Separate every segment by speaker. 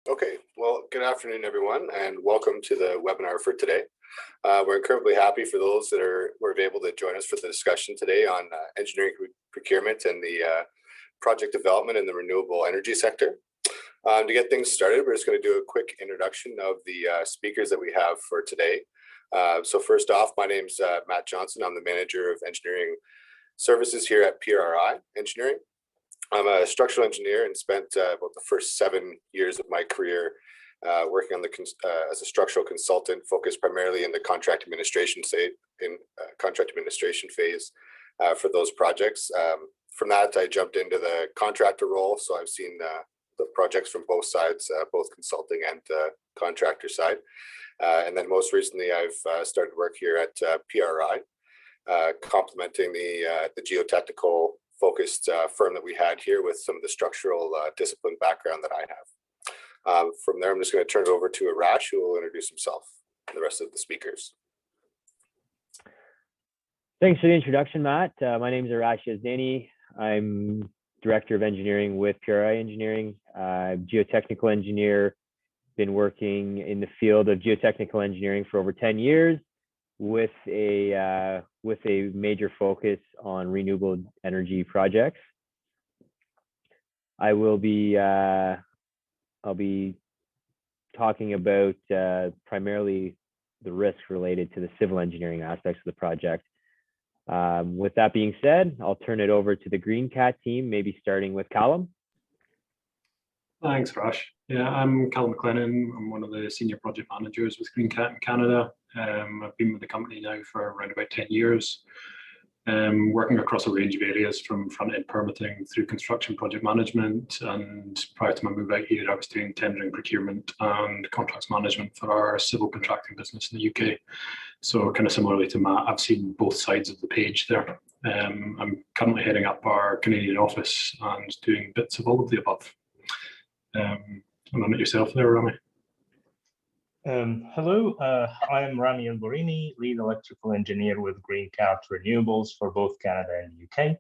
Speaker 1: Okay, well, good afternoon, everyone, and welcome to the webinar for today. We're incredibly happy for those that were able to join us for the discussion today on engineering procurement and the project development in the renewable energy sector. To get things started, we're just going to do a quick introduction of the speakers that we have for today. So first off, my name's Matt Johnson. I'm the manager of engineering services here at PRI Engineering. I'm a structural engineer and spent about the first 7 years of my career working on as a structural consultant, focused primarily in the contract administration phase for those projects. From that, I jumped into the contractor role, so I've seen the projects from both sides, both consulting and contractor side. And then most recently, I've started work here at PRI, complementing the geotechnical focused firm that we had here with some of the structural discipline background that I have. From there, I'm just going to turn it over to Arash, who will introduce himself and the rest of the speakers.
Speaker 2: Thanks for the introduction, Matt. My name is Arash Yazdani. I'm Director of Engineering with PRI Engineering, geotechnical engineer, been working in the field of geotechnical engineering for over 10 years. With a major focus on renewable energy projects. I'll be talking about primarily the risks related to the civil engineering aspects of the project. With that being said, I'll turn it over to the Greencat team, maybe starting with Callum.
Speaker 3: Thanks, Rush. Yeah, I'm Callum McLennan. I'm one of the senior project managers with Greencat in Canada. I've been with the company now for around about 10 years, working across a range of areas from front-end permitting through construction project management. And prior to my move out here, I was doing tendering, procurement and contracts management for our civil contracting business in the UK. So kind of similarly to Matt, I've seen both sides of the page there. I'm currently heading up our Canadian office and doing bits of all of the above. And on it yourself there, Rami.
Speaker 4: Hello, I'm Rami Alborini, lead electrical engineer with Greencat Renewables for both Canada and the UK.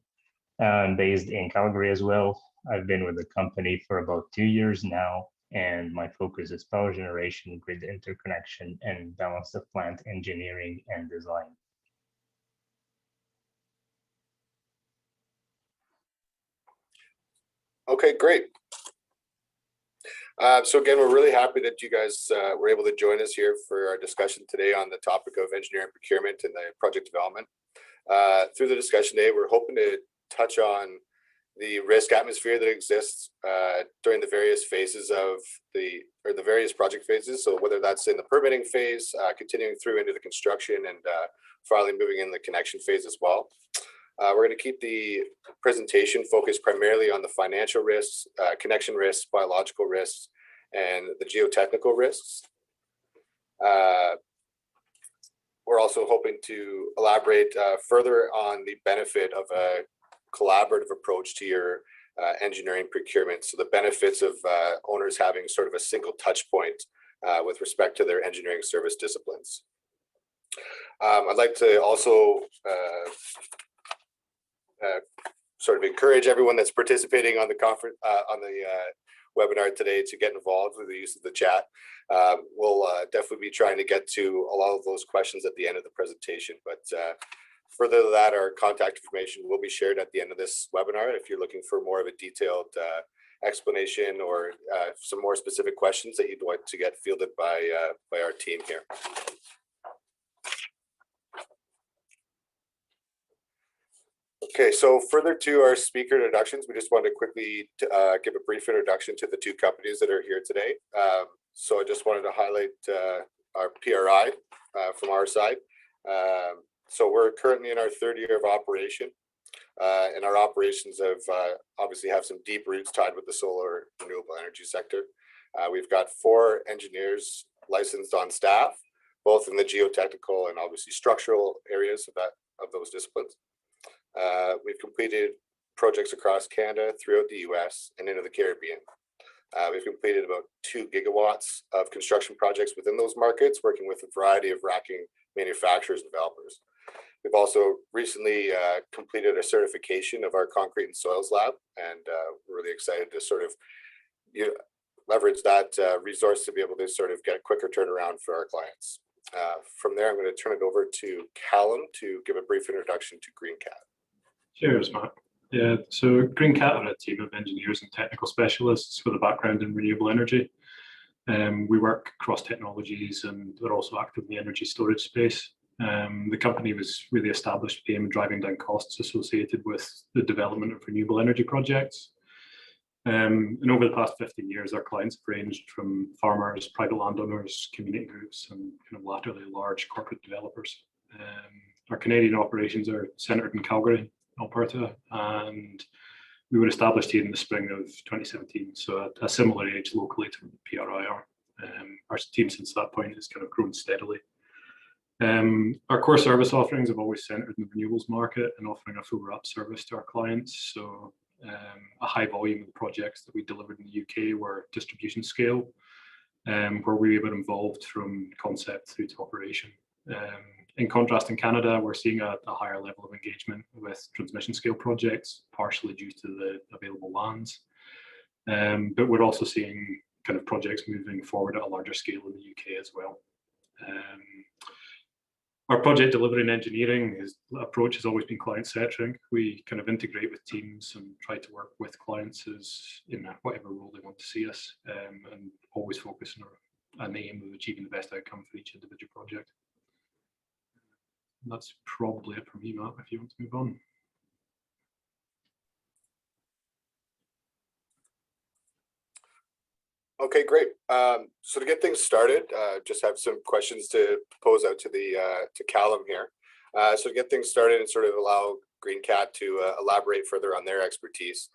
Speaker 4: I'm based in Calgary as well. I've been with the company for about 2 years now, and my focus is power generation, grid interconnection, and balance of plant engineering and design.
Speaker 1: Okay, great. So again, we're really happy that you guys were able to join us here for our discussion today on the topic of engineering procurement and the project development. Through the discussion today, we're hoping to touch on the risk atmosphere that exists during the various phases of the various project phases. So whether that's in the permitting phase, continuing through into the construction, and finally moving in the connection phase as well. We're going to keep the presentation focused primarily on the financial risks, connection risks, biological risks, and the geotechnical risks. We're also hoping to elaborate further on the benefit of a collaborative approach to your engineering procurement. So the benefits of owners having sort of a single touch point with respect to their engineering service disciplines. I'd like to also sort of encourage everyone that's participating on the conference webinar today to get involved with the use of the chat. We'll definitely be trying to get to a lot of those questions at the end of the presentation. But further to that, our contact information will be shared at the end of this webinar. If you're looking for more of a detailed explanation or some more specific questions that you'd like to get fielded by our team here. Okay, so further to our speaker introductions, we just wanted to quickly give a brief introduction to the two companies that are here today. So I just wanted to highlight our PRI from our side. So we're currently in our 3rd year of operation, and our operations have obviously have some deep roots tied with the solar renewable energy sector. We've got 4 engineers licensed on staff, both in the geotechnical and obviously structural areas of those disciplines. We've completed projects across Canada, throughout the US, and into the Caribbean. We've completed about 2 gigawatts of construction projects within those markets, working with a variety of racking manufacturers and developers. We've also recently completed a certification of our concrete and soils lab, and we're really excited to sort of leverage that resource to be able to sort of get a quicker turnaround for our clients. From there, I'm going to turn it over to Callum to give a brief introduction to GreenCat.
Speaker 3: Cheers, Matt. Yeah, so GreenCat are a team of engineers and technical specialists with a background in renewable energy. We work across technologies and we're also active in the energy storage space. The company was really established to aim at driving down costs associated with the development of renewable energy projects. And over the past 15 years, our clients have ranged from farmers, private landowners, community groups, and kind of latterly large corporate developers. Our Canadian operations are centered in Calgary, Alberta, and we were established here in the spring of 2017, so at a similar age locally to PRI are. Our team since that point has kind of grown steadily. Our core service offerings have always centered in the renewables market and offering a full wrap service to our clients. So a high volume of the projects that we delivered in the UK were distribution scale, where we were involved from concept through to operation. In contrast, in Canada, we're seeing a higher level of engagement with transmission scale projects, partially due to the available lands. But we're also seeing kind of projects moving forward at a larger scale in the UK as well. Our project delivery and engineering approach has always been client-centric. We kind of integrate with teams and try to work with clients as in whatever role they want to see us, and always focus on an aim of achieving the best outcome for each individual project. And that's probably it for me, Matt, if you want to move on.
Speaker 1: Okay, great. So to get things started, just have some questions to pose out to Callum here. So to get things started and sort of allow GreenCat to elaborate further on their expertise,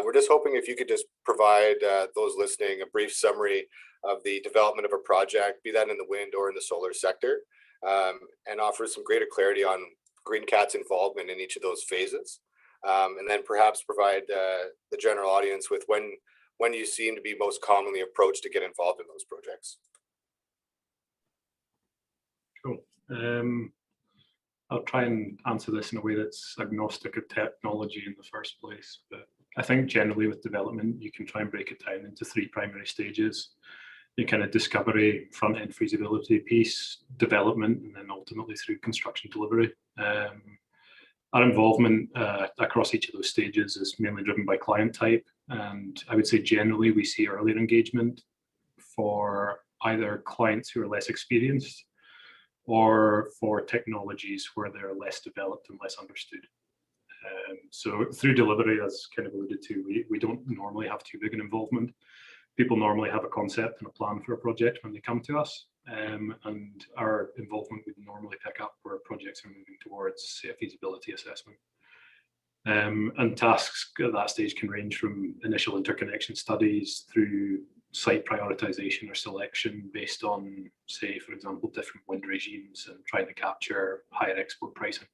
Speaker 1: we're just hoping if you could just provide those listening a brief summary of the development of a project, be that in the wind or in the solar sector, and offer some greater clarity on GreenCat's involvement in each of those phases, and then perhaps provide the general audience with when you seem to be most commonly approached to get involved in those projects.
Speaker 3: Cool. I'll try and answer this in a way that's agnostic of technology in the first place, but I think generally with development, you can try and break it down into three primary stages. You kind of discovery, front-end feasibility piece, development, and then ultimately through construction delivery. Our involvement across each of those stages is mainly driven by client type. And I would say generally we see earlier engagement for either clients who are less experienced or for technologies where they're less developed and less understood. So through delivery, as kind of alluded to, we don't normally have too big an involvement. People normally have a concept and a plan for a project when they come to us. And our involvement would normally pick up where projects are moving towards, say, a feasibility assessment. And tasks at that stage can range from initial interconnection studies through site prioritization or selection based on, say, for example, different wind regimes and trying to capture higher export pricing.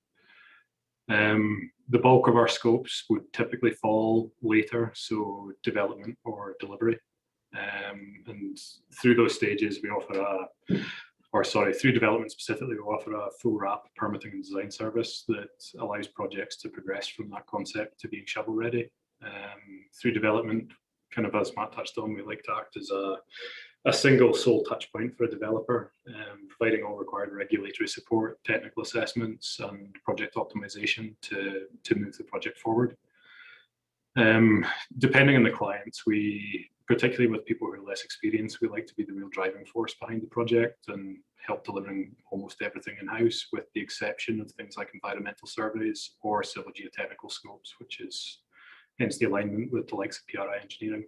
Speaker 3: The bulk of our scopes would typically fall later, so development or delivery. And through those stages, we offer through development specifically, we offer a full wrap permitting and design service that allows projects to progress from that concept to being shovel ready. Through development, kind of as Matt touched on, we like to act as a single sole touch point for a developer, providing all required regulatory support, technical assessments, and project optimization to move the project forward. Depending on the clients, particularly with people who are less experienced, we like to be the real driving force behind the project and help delivering almost everything in-house, with the exception of things like environmental surveys or civil geotechnical scopes, which is hence the alignment with the likes of PRI engineering.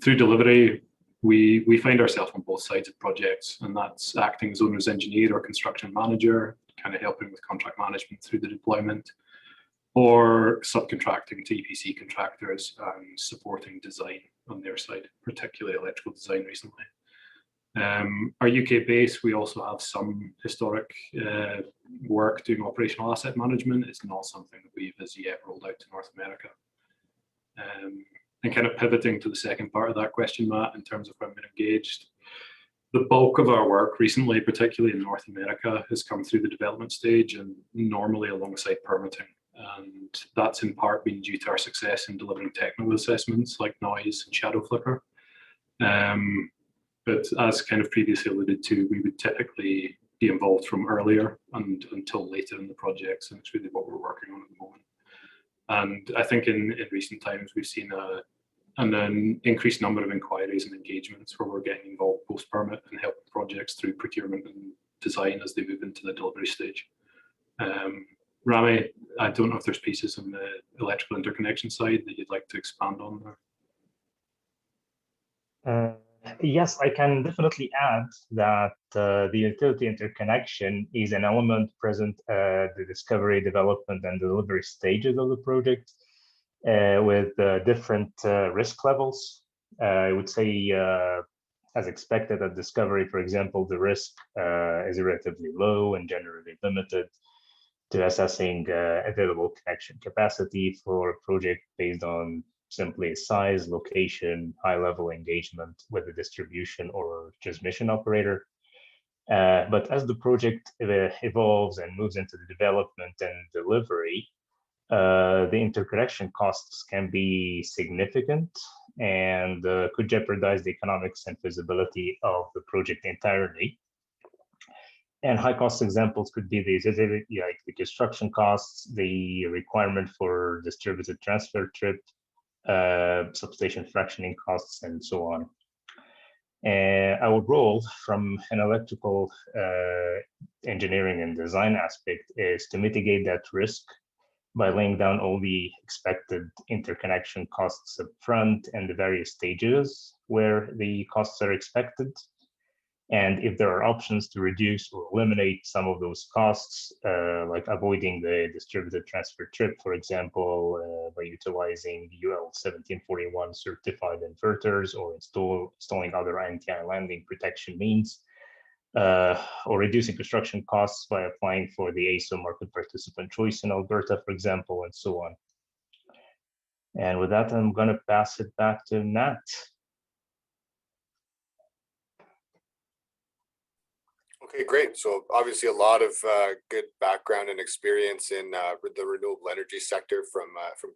Speaker 3: Through delivery, we find ourselves on both sides of projects, and that's acting as owner's engineer or construction manager, kind of helping with contract management through the deployment, or subcontracting to EPC contractors and supporting design on their side, particularly electrical design recently. Our UK base, we also have some historic work doing operational asset management. It's not something that we've as yet rolled out to North America. And kind of pivoting to the second part of that question, Matt, in terms of when we're engaged, the bulk of our work recently, particularly in North America, has come through the development stage and normally alongside permitting. And that's in part been due to our success in delivering technical assessments like noise and shadow flicker, But as kind of previously alluded to, we would typically be involved from earlier and until later in the projects, and it's really what we're working on at the moment. And I think in recent times we've seen an increased number of inquiries and engagements where we're getting involved post-permit and helping projects through procurement and design as they move into the delivery stage. Rami, I don't know if there's pieces on the electrical interconnection side that you'd like to expand on there.
Speaker 4: Yes, I can definitely add that the utility interconnection is an element present at the discovery, development, and delivery stages of the project with different risk levels. I would say, as expected at discovery, for example, the risk is relatively low and generally limited to assessing available connection capacity for a project based on simply size, location, high-level engagement with the distribution or transmission operator. But as the project evolves and moves into the development and delivery, the interconnection costs can be significant and could jeopardize the economics and feasibility of the project entirely. And high-cost examples could be like the construction costs, the requirement for distributed transfer trip, substation fractioning costs, and so on. Our role from an electrical engineering and design aspect is to mitigate that risk by laying down all the expected interconnection costs up front and the various stages where the costs are expected. And if there are options to reduce or eliminate some of those costs, like avoiding the distributed transfer trip, for example, by utilizing UL 1741 certified inverters or installing other anti-landing protection means, or reducing construction costs by applying for the AESO market participant choice in Alberta, for example, and so on. And with that, I'm going to pass it back to Nat.
Speaker 1: Okay, great. So obviously a lot of good background and experience in the renewable energy sector from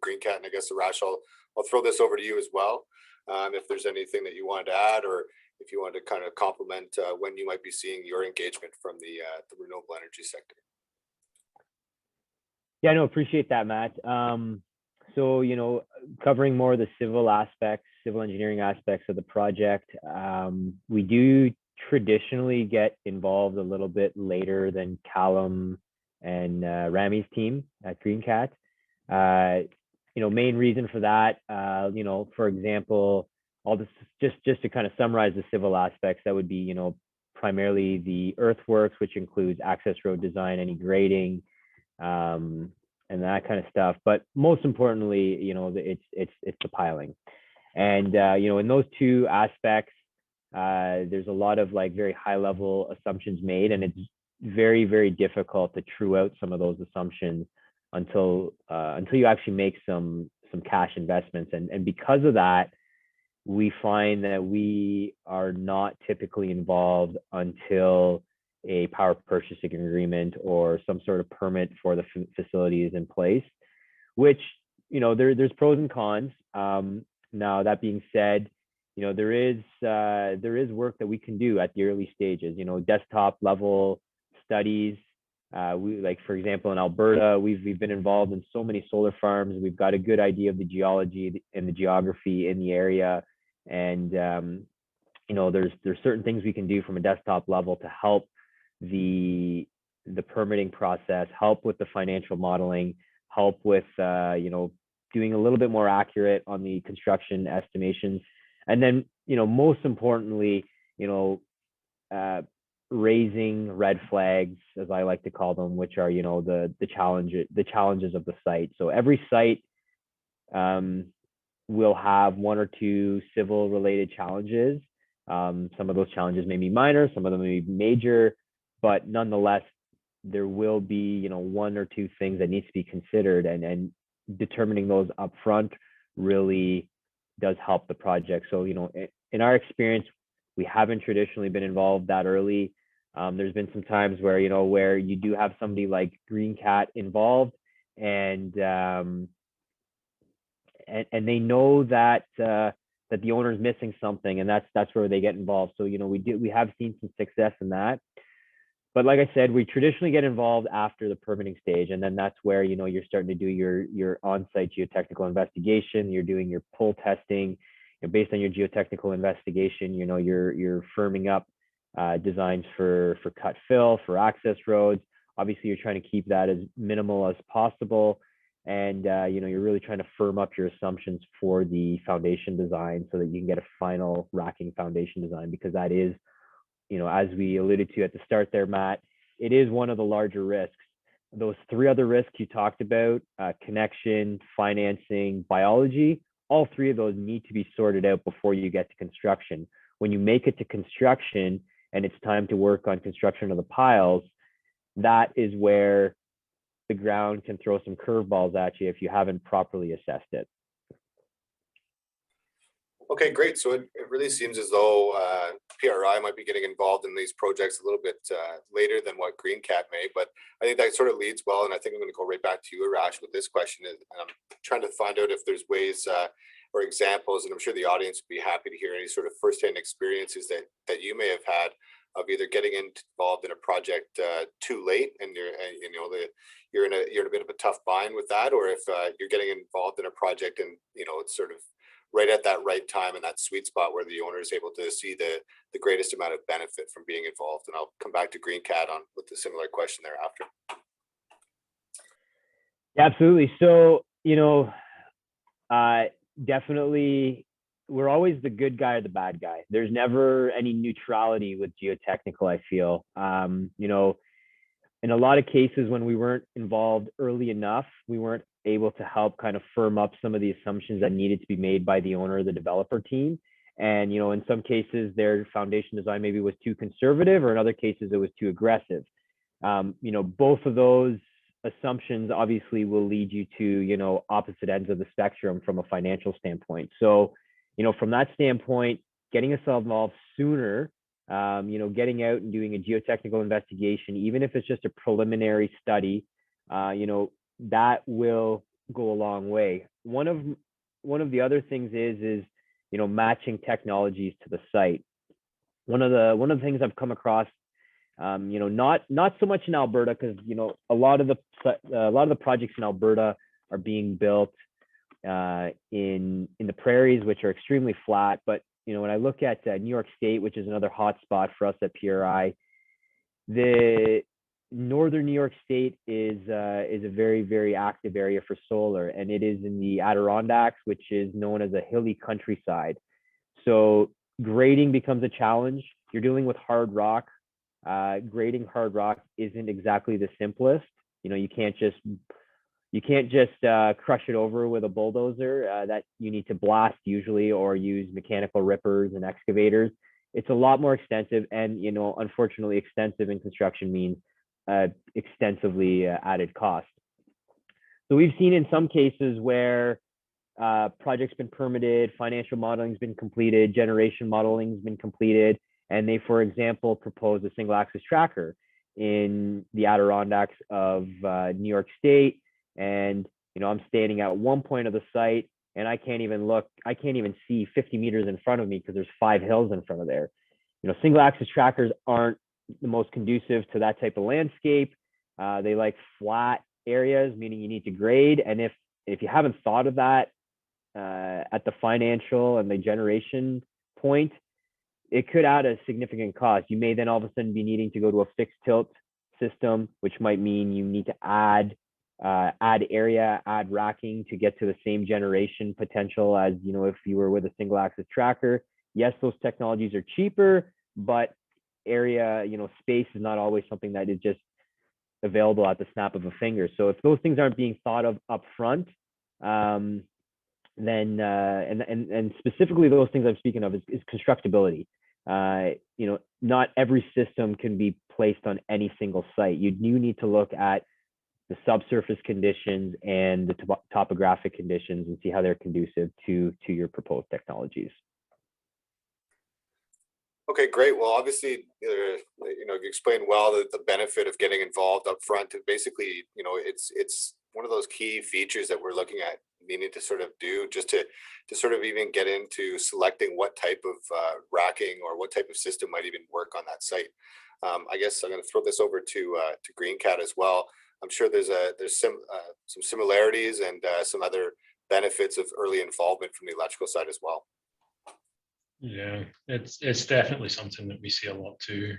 Speaker 1: GreenCat. And I guess, Arash, I'll throw this over to you as well. If there's anything that you wanted to add, or if you want to kind of complement when you might be seeing your engagement from the renewable energy sector.
Speaker 2: Yeah, no, appreciate that, Matt. So, you know, covering more of the civil aspects, civil engineering aspects of the project, we do traditionally get involved a little bit later than Callum and Rami's team at GreenCat. You know, main reason for that, you know, for example, all this just to kind of summarize the civil aspects, that would be, you know, primarily the earthworks, which includes access road design, any grading, and that kind of stuff. But most importantly, you know, it's the piling. And you know, in those two aspects, there's a lot of like very high level assumptions made, and it's very, very difficult to true out some of those assumptions until you actually make some cash investments. And because of that, we find that we are not typically involved until a power purchasing agreement or some sort of permit for the facility is in place, which, you know, there's pros and cons. Now, that being said, you know, there is work that we can do at the early stages, you know, desktop level studies. We, like, for example, in Alberta, we've been involved in so many solar farms. We've got a good idea of the geology and the geography in the area. And, you know, there's certain things we can do from a desktop level to help the permitting process, help with the financial modeling, help with, you know, doing a little bit more accurate on the construction estimations. And then, you know, most importantly, you know, raising red flags, as I like to call them, which are, you know, the challenges of the site. So every site will have one or two civil related challenges. Some of those challenges may be minor, some of them may be major, but nonetheless, there will be, you know, one or two things that needs to be considered, and determining those upfront really does help the project. So, you know, in our experience, we haven't traditionally been involved that early. There's been some times where, you know, where you do have somebody like GreenCat involved, and they know that that the owner is missing something, and that's where they get involved. So, we have seen some success in that. But like I said, we traditionally get involved after the permitting stage, and then that's where, you're starting to do your on-site geotechnical investigation. You're doing your pull testing, based on your geotechnical investigation. You're firming up designs for cut fill, for access roads. Obviously, you're trying to keep that as minimal as possible, and you're really trying to firm up your assumptions for the foundation design so that you can get a final racking foundation design, because that is, as we alluded to at the start there, Matt, it is one of the larger risks. Those three other risks you talked about, connection, financing, biology, all three of those need to be sorted out before you get to construction. When you make it to construction and it's time to work on construction of the piles, that is where the ground can throw some curveballs at you if you haven't properly assessed it.
Speaker 1: Okay, great. So it really seems as though PRI might be getting involved in these projects a little bit later than what GreenCat may, but I think that sort of leads well. And I think I'm going to go right back to you, Arash, with this question. And I'm trying to find out if there's ways or examples, and I'm sure the audience would be happy to hear any sort of firsthand experiences that you may have had of either getting involved in a project too late, and you're in a bit of a tough bind with that, or if you're getting involved in a project and it's sort of right at that right time and that sweet spot where the owner is able to see the greatest amount of benefit from being involved. And I'll come back to GreenCat on with a similar question thereafter.
Speaker 2: Absolutely. So, definitely we're always the good guy or the bad guy. There's never any neutrality with geotechnical, I feel. In a lot of cases when we weren't involved early enough, we weren't able to help kind of firm up some of the assumptions that needed to be made by the owner or the developer team. And, in some cases, their foundation design maybe was too conservative, or in other cases, it was too aggressive. Both of those assumptions obviously will lead you to, opposite ends of the spectrum from a financial standpoint. So, from that standpoint, getting yourself involved sooner, getting out and doing a geotechnical investigation, even if it's just a preliminary study, that will go a long way. One of the other things is matching technologies to the site. One of the things I've come across, not so much in Alberta, because a lot of the projects in Alberta are being built in the prairies, which are extremely flat. But when I look at New York State, which is another hot spot for us at PRI, the northern New York State is a very, very active area for solar, and it is in the Adirondacks, which is known as a hilly countryside. So grading becomes a challenge. You're dealing with hard rock. Grading hard rock isn't exactly the simplest. You can't just crush it over with a bulldozer. That you need to blast usually, or use mechanical rippers and excavators. It's a lot more extensive, and unfortunately, extensive in construction means extensively added cost. So we've seen in some cases where projects been permitted, financial modeling's been completed, generation modeling's been completed, and they, for example, propose a single axis tracker in the Adirondacks of New York State. And I'm standing at one point of the site, and I can't even see 50 meters in front of me because there's 5 hills in front of there. Single axis trackers aren't the most conducive to that type of landscape. They like flat areas, meaning you need to grade. And if you haven't thought of that at the financial and the generation point, it could add a significant cost. You may then all of a sudden be needing to go to a fixed tilt system, which might mean you need to add area, add racking to get to the same generation potential as if you were with a single axis tracker. Yes, those technologies are cheaper, but area, space is not always something that is just available at the snap of a finger. So if those things aren't being thought of up front, then and specifically those things I'm speaking of is constructability. Not every system can be placed on any single site. You need to look at the subsurface conditions and the topographic conditions and see how they're conducive to your proposed technologies.
Speaker 1: Okay, great. Well, obviously, you explained well the benefit of getting involved up front. And basically, it's one of those key features that we're looking at needing to sort of do just to sort of even get into selecting what type of racking or what type of system might even work on that site. I guess I'm going to throw this over to GreenCat as well. I'm sure there's some similarities and some other benefits of early involvement from the electrical side as well.
Speaker 3: Yeah, it's definitely something that we see a lot too.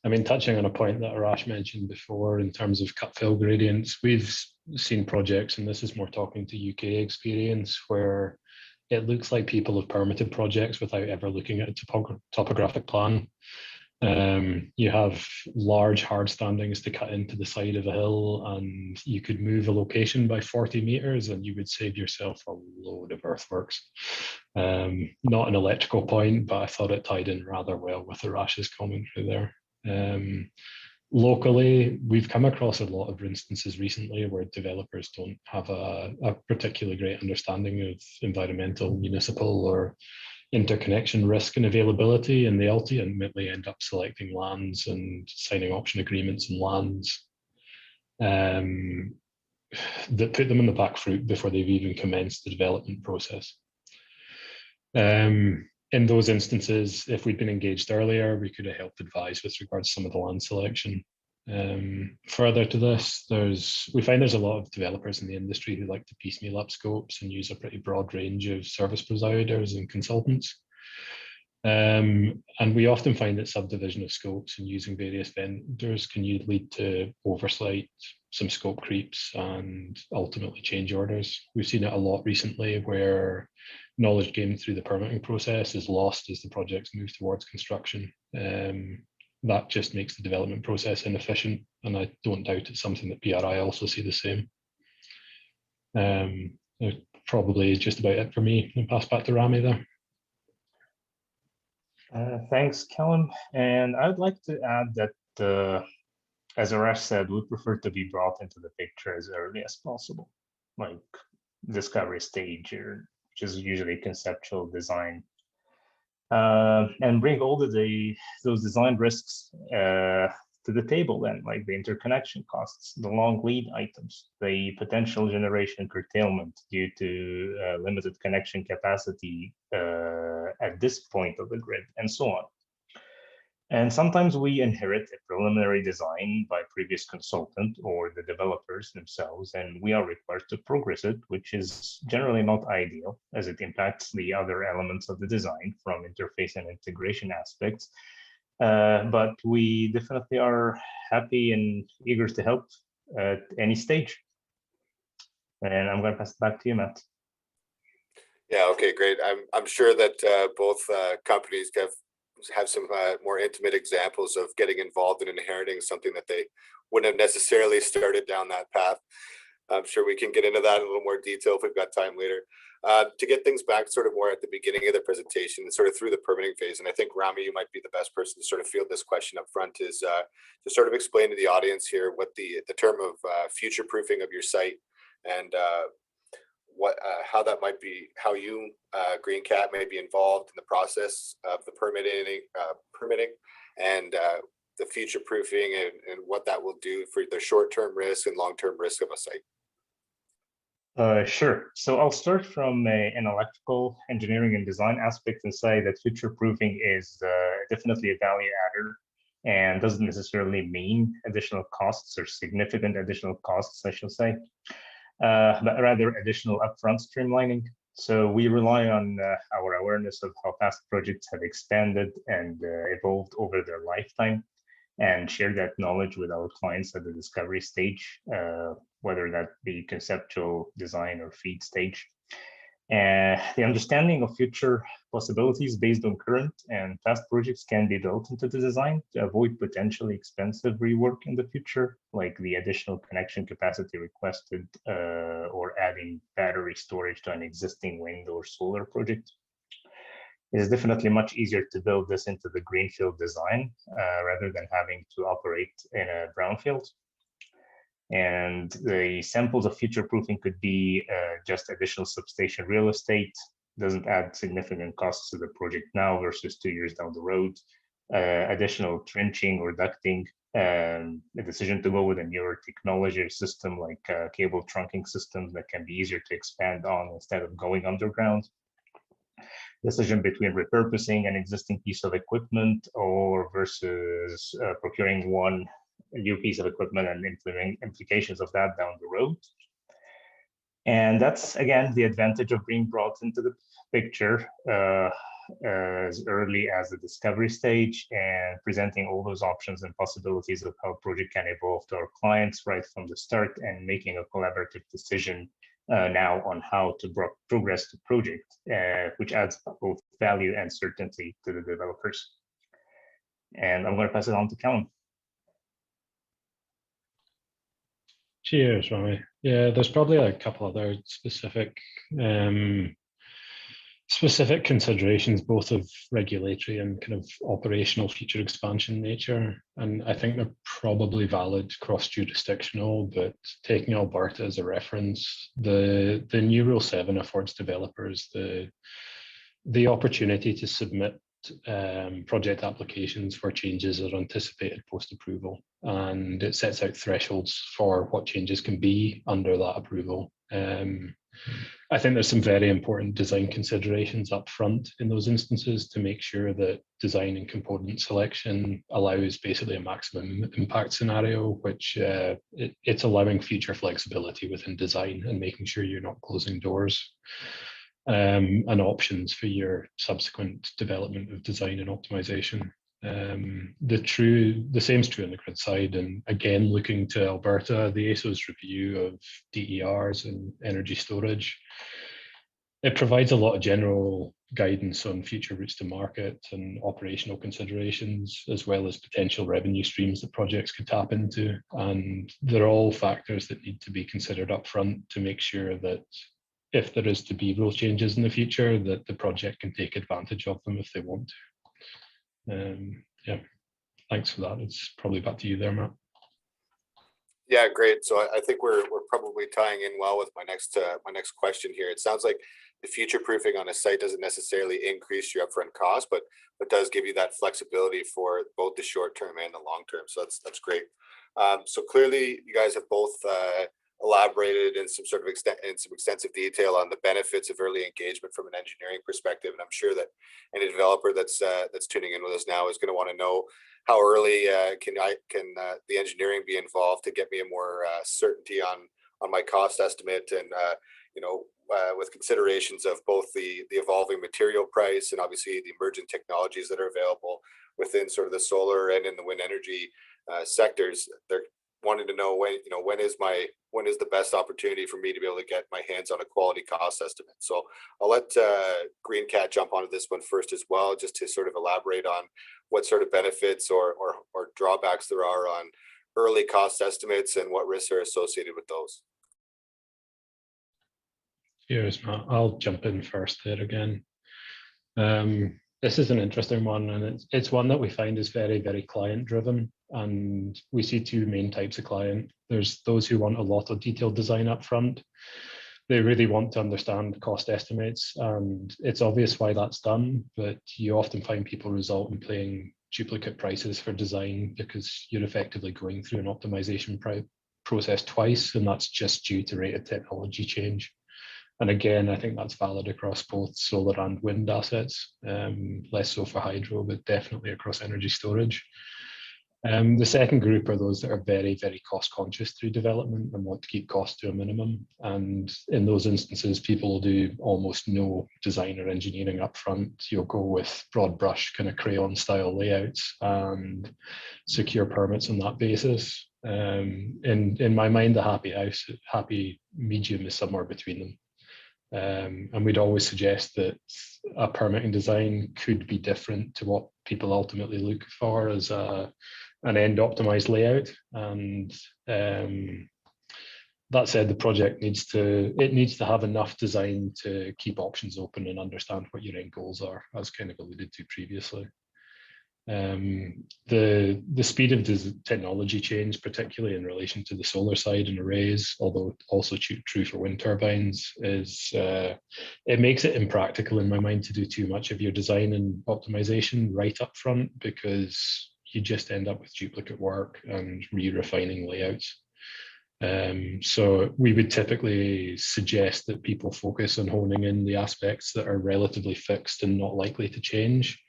Speaker 3: I mean, touching on a point that Arash mentioned before in terms of cut fill gradients, we've seen projects, and this is more talking to UK experience, where it looks like people have permitted projects without ever looking at a topographic plan. You have large hard standings to cut into the side of a hill, and you could move a location by 40 meters and you would save yourself a load of earthworks. Not an electrical point, but I thought it tied in rather well with Arash's commentary there. Locally, we've come across a lot of instances recently where developers don't have a particularly great understanding of environmental, municipal, or interconnection risk and availability, and they ultimately end up selecting lands and signing option agreements and lands that put them in the back foot before they've even commenced the development process. In those instances, if we'd been engaged earlier, we could have helped advise with regards to some of the land selection. Further to this, we find there's a lot of developers in the industry who like to piecemeal up scopes and use a pretty broad range of service providers and consultants. And we often find that subdivision of scopes and using various vendors can lead to oversight, some scope creeps, and ultimately change orders. We've seen it a lot recently where knowledge gained through the permitting process is lost as the projects move towards construction. That just makes the development process inefficient, and I don't doubt it's something that PRI also see the same. Probably just about it for me. I'll pass back to Rami there.
Speaker 4: Thanks, Callum. And I'd like to add that, as Arash said, we prefer to be brought into the picture as early as possible, like discovery stage, which is usually conceptual design, and bring all those design risks to the table then, like the interconnection costs, the long lead items, the potential generation curtailment due to limited connection capacity at this point of the grid, and so on. And sometimes we inherit a preliminary design by previous consultant or the developers themselves, and we are required to progress it, which is generally not ideal as it impacts the other elements of the design from interface and integration aspects. But we definitely are happy and eager to help at any stage. And I'm going to pass it back to you, Matt.
Speaker 1: Yeah, okay, great. I'm sure that both companies have some more intimate examples of getting involved in inheriting something that they wouldn't have necessarily started down that path. I'm sure we can get into that in a little more detail if we've got time later. To get things back sort of more at the beginning of the presentation, sort of through the permitting phase, and I think Rami, you might be the best person to sort of field this question up front, is to sort of explain to the audience here what the term of future proofing of your site and how that might be, how you, GreenCat, may be involved in the process of the permitting and the future proofing and what that will do for the short-term risk and long-term risk of a site.
Speaker 4: Sure. So I'll start from an electrical engineering and design aspect and say that future proofing is definitely a value adder and doesn't necessarily mean additional costs or significant additional costs, I should say. But rather additional upfront streamlining. So we rely on our awareness of how fast projects have expanded and evolved over their lifetime, and share that knowledge with our clients at the discovery stage, whether that be conceptual design or feed stage. The understanding of future possibilities based on current and past projects can be built into the design to avoid potentially expensive rework in the future, like the additional connection capacity requested or adding battery storage to an existing wind or solar project. It is definitely much easier to build this into the greenfield design rather than having to operate in a brownfield. And the samples of future proofing could be just additional substation real estate, doesn't add significant costs to the project now versus 2 years down the road, additional trenching or ducting, A decision to go with a newer technology system like cable trunking systems that can be easier to expand on instead of going underground. Decision between repurposing an existing piece of equipment or versus procuring one new piece of equipment and implementing implications of that down the road. And that's, again, the advantage of being brought into the picture as early as the discovery stage and presenting all those options and possibilities of how a project can evolve to our clients right from the start and making a collaborative decision now on how to progress the project, which adds both value and certainty to the developers. And I'm going to pass it on to Callum.
Speaker 3: Cheers, Rami. Yeah, there's probably a couple other specific considerations, both of regulatory and kind of operational feature expansion nature. And I think they're probably valid cross-jurisdictional, but taking Alberta as a reference, the new Rule 7 affords developers the opportunity to submit project applications where changes are anticipated post-approval, and it sets out thresholds for what changes can be under that approval. I think there's some very important design considerations up front in those instances to make sure that design and component selection allows basically a maximum impact scenario, which it's allowing future flexibility within design and making sure you're not closing doors and options for your subsequent development of design and optimization. The same is true on the grid side, and again, looking to Alberta, the AESO's review of DERs and energy storage, it provides a lot of general guidance on future routes to market and operational considerations, as well as potential revenue streams that projects could tap into. And they're all factors that need to be considered up front to make sure that if there is to be rule changes in the future, that the project can take advantage of them if they want to. Yeah, thanks for that. It's probably back to you there, Matt.
Speaker 1: Yeah, great. So I think we're probably tying in well with my next question here. It sounds like the future proofing on a site doesn't necessarily increase your upfront cost, but does give you that flexibility for both the short term and the long term. So that's great. So clearly, you guys have both elaborated in some extensive detail on the benefits of early engagement from an engineering perspective, and I'm sure that any developer that's tuning in with us now is going to want to know how early can the engineering be involved to get me a more certainty on my cost estimate, and with considerations of both the evolving material price and obviously the emerging technologies that are available within sort of the solar and in the wind energy sectors. They're wanting to know when is the best opportunity for me to be able to get my hands on a quality cost estimate. So I'll let GreenCat jump onto this one first as well, just to sort of elaborate on what sort of benefits or drawbacks there are on early cost estimates and what risks are associated with those.
Speaker 3: Cheers, Matt. I'll jump in first there again. This is an interesting one, and it's one that we find is very, very client driven. And we see two main types of client. There's those who want a lot of detailed design up front. They really want to understand cost estimates, and it's obvious why that's done, but you often find people result in paying duplicate prices for design because you're effectively going through an optimization process twice, and that's just due to rate of technology change. And again, I think that's valid across both solar and wind assets, less so for hydro, but definitely across energy storage. The second group are those that are very, very cost conscious through development and want to keep costs to a minimum. And in those instances, people will do almost no design or engineering upfront. You'll go with broad brush kind of crayon style layouts and secure permits on that basis. In my mind, the happy medium is somewhere between them. And we'd always suggest that a permitting design could be different to what people ultimately look for as an end optimized layout. And that said, the project needs to have enough design to keep options open and understand what your end goals are, as kind of alluded to previously. The speed of technology change, particularly in relation to the solar side and arrays, although also true for wind turbines, is it makes it impractical in my mind to do too much of your design and optimization right up front, because
Speaker 5: you just end up with duplicate work and re-refining layouts. So we would typically suggest that people focus on honing in the aspects that are relatively fixed and not likely to change,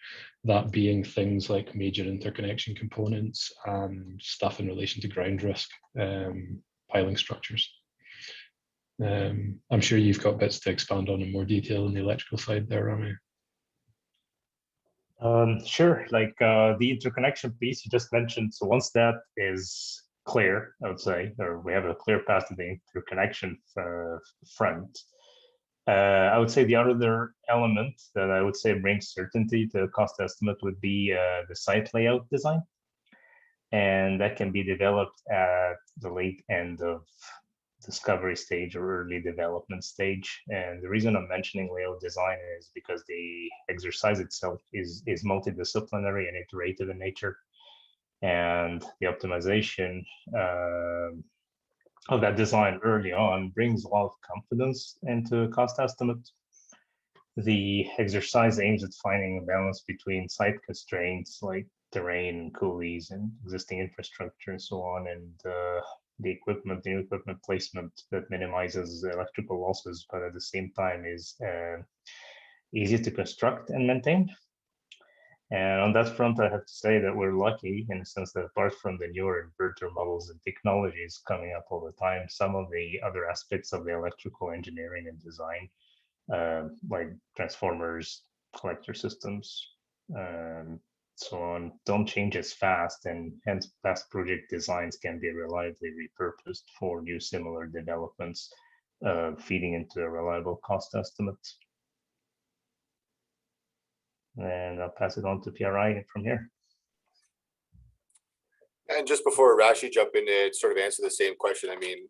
Speaker 5: that being things like major interconnection components and stuff in relation to ground risk, piling structures. I'm sure you've got bits to expand on in more detail in the electrical side there, Rami.
Speaker 4: Sure, like the interconnection piece you just mentioned. So once that is clear, I would say, or we have a clear path to the interconnection front, I would say the other element that I would say brings certainty to the cost estimate would be the site layout design. And that can be developed at the late end of discovery stage or early development stage. And the reason I'm mentioning layout design is because the exercise itself is multidisciplinary and iterative in nature. And the optimization of that design early on brings a lot of confidence into cost estimate. The exercise aims at finding a balance between site constraints like terrain, coulees, and existing infrastructure and so on, and the new equipment placement that minimizes electrical losses, but at the same time is easy to construct and maintain. And on that front, I have to say that we're lucky in the sense that apart from the newer inverter models and technologies coming up all the time, some of the other aspects of the electrical engineering and design, like transformers, collector systems, so on, don't change as fast, and hence past project designs can be reliably repurposed for new similar developments, feeding into a reliable cost estimate. And I'll pass it on to PRI from here.
Speaker 1: And just before Rashi jump in to sort of answer the same question, I mean,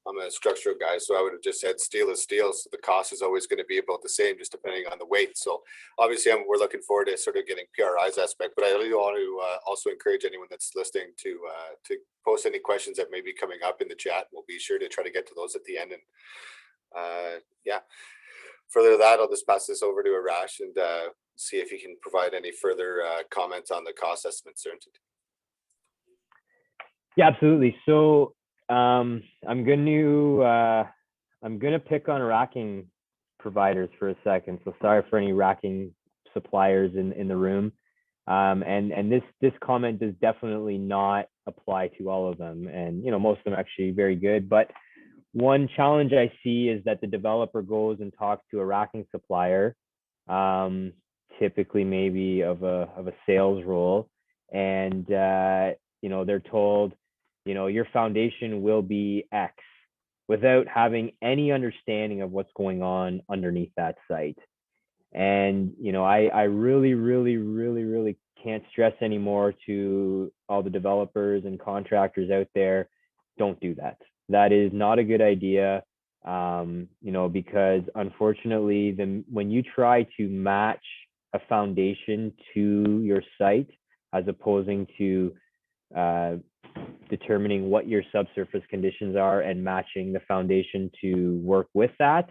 Speaker 1: I'm a structural guy, so I would have just said steel is steel. So the cost is always going to be about the same, just depending on the weight. So obviously we're looking forward to sort of getting PRI's aspect, but I really want to also encourage anyone that's listening to post any questions that may be coming up in the chat. We'll be sure to try to get to those at the end. And yeah, further to that, I'll just pass this over to Arash and see if he can provide any further comments on the cost estimate certainty.
Speaker 2: Yeah, absolutely. So I'm gonna pick on racking providers for a second. So sorry for any racking suppliers in the room. And this comment does definitely not apply to all of them. And most of them are actually very good. But one challenge I see is that the developer goes and talks to a racking supplier, typically maybe of a sales role, and they're told, your foundation will be X, without having any understanding of what's going on underneath that site. And I really can't stress anymore to all the developers and contractors out there, don't do that. That is not a good idea, because unfortunately, when you try to match a foundation to your site, as opposing to determining what your subsurface conditions are and matching the foundation to work with that,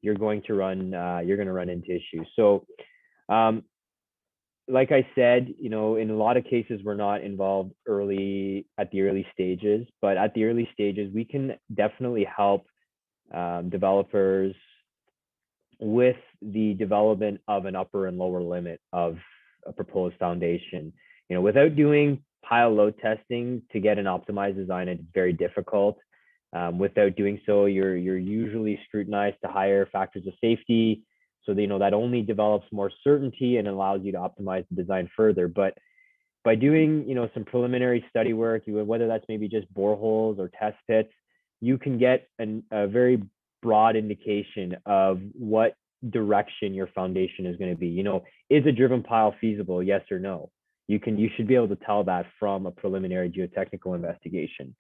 Speaker 2: you're going to run into issues. So like I said, in a lot of cases, we're not involved at the early stages, but at the early stages, we can definitely help developers with the development of an upper and lower limit of a proposed foundation. Without doing pile load testing to get an optimized design, it's very difficult. Without doing so, you're usually scrutinized to higher factors of safety. So that only develops more certainty and allows you to optimize the design further. But by doing some preliminary study work, whether that's maybe just boreholes or test pits, you can get a very broad indication of what direction your foundation is going to be. Is a driven pile feasible? Yes or no? You should be able to tell that from a preliminary geotechnical investigation.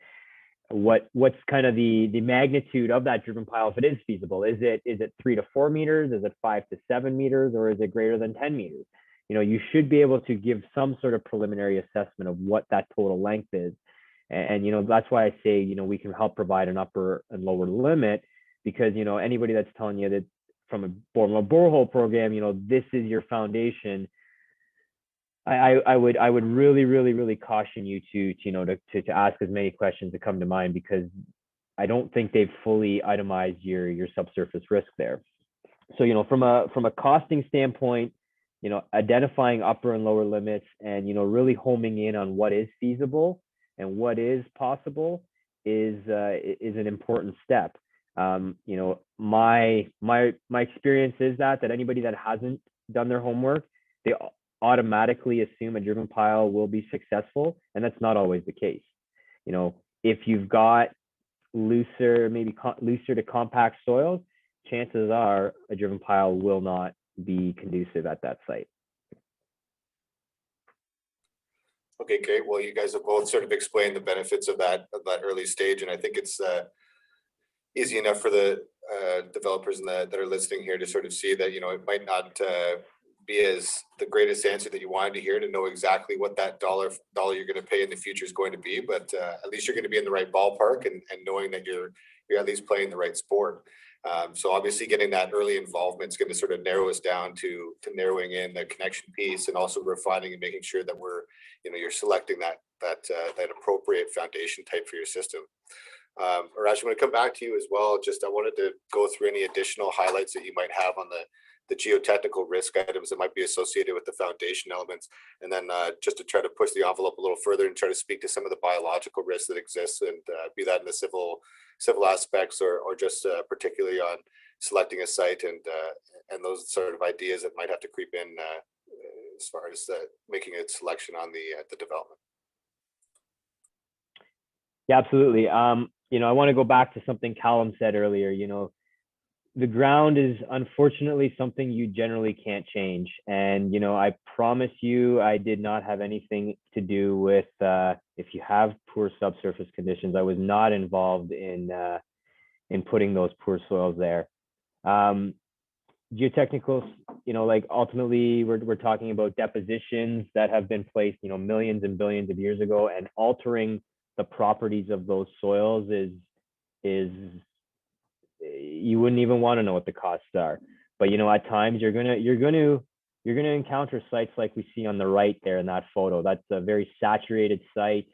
Speaker 2: What's kind of the magnitude of that driven pile if it is feasible? Is it 3 to 4 meters? Is it 5 to 7 meters? Or is it greater than 10 meters? You should be able to give some sort of preliminary assessment of what that total length is. And that's why I say, we can help provide an upper and lower limit, because, anybody that's telling you that from a borehole program, this is your foundation, I would really caution you to ask as many questions that come to mind, because I don't think they've fully itemized your subsurface risk there. So, from a costing standpoint, identifying upper and lower limits, and, really homing in on what is feasible and what is possible is an important step. My experience is that anybody that hasn't done their homework, they automatically assume a driven pile will be successful, and that's not always the case. If you've got looser to compact soils, chances are a driven pile will not be conducive at that site.
Speaker 1: Okay, great. Well, you guys have both sort of explained the benefits of that early stage, and I think it's easy enough for the developers that are listening here to sort of see that it might not be as the greatest answer that you wanted to hear, to know exactly what that dollar you're going to pay in the future is going to be, but at least you're going to be in the right ballpark, and knowing that you're at least playing the right sport. So obviously getting that early involvement is going to sort of narrow us down to narrowing in the connection piece, and also refining and making sure that you're selecting that appropriate foundation type for your system. Arash, I'm going to come back to you as well. I wanted to go through any additional highlights that you might have on the geotechnical risk items that might be associated with the foundation elements, and then just to try to push the envelope a little further and try to speak to some of the biological risks that exist, and be that in the civil aspects, or just particularly on selecting a site, and those sort of ideas that might have to creep in as far as making a selection on the development.
Speaker 2: Yeah, absolutely. I want to go back to something Callum said earlier. The ground is unfortunately something you generally can't change. And, I promise you, I did not have anything to do with, if you have poor subsurface conditions, I was not involved in putting those poor soils there. Geotechnicals, ultimately we're talking about depositions that have been placed, millions and billions of years ago, and altering the properties of those soils is you wouldn't even want to know what the costs are. But at times you're gonna encounter sites like we see on the right there in that photo. That's a very saturated site,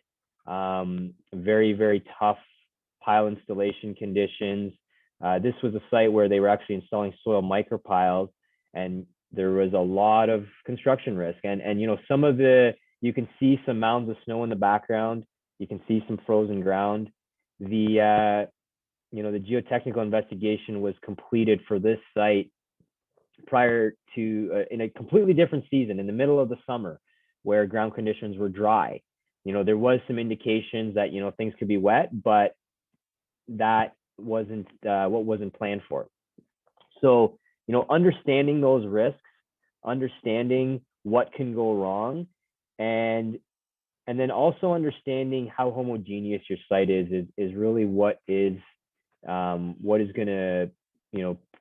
Speaker 2: very tough pile installation conditions. This was a site where they were actually installing soil micropiles, and there was a lot of construction risk. And you can see some mounds of snow in the background. You can see some frozen ground. The geotechnical investigation was completed for this site prior to in a completely different season, in the middle of the summer, where ground conditions were dry. There was some indications that things could be wet, but that wasn't what wasn't planned for. So understanding those risks, understanding what can go wrong, and then also understanding how homogeneous your site is really what is going to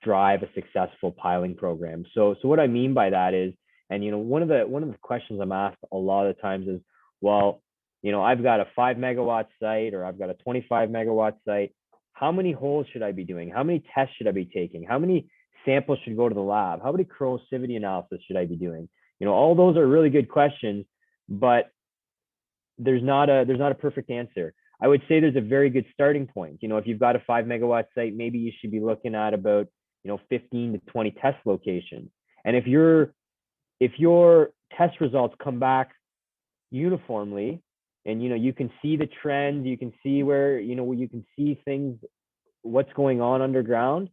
Speaker 2: drive a successful piling program. So what I mean by that is, and one of the questions I'm asked a lot of times is, well, I've got a 5 megawatt site, or I've got a 25 megawatt site. How many holes should I be doing? How many tests should I be taking? How many samples should go to the lab? How many corrosivity analysis should I be doing? All those are really good questions, but there's not a perfect answer. I would say there's a very good starting point. If you've got a 5 megawatt site, maybe you should be looking at about 15 to 20 test locations. And if your test results come back uniformly, and you can see the trends, you can see where you can see things, what's going on underground,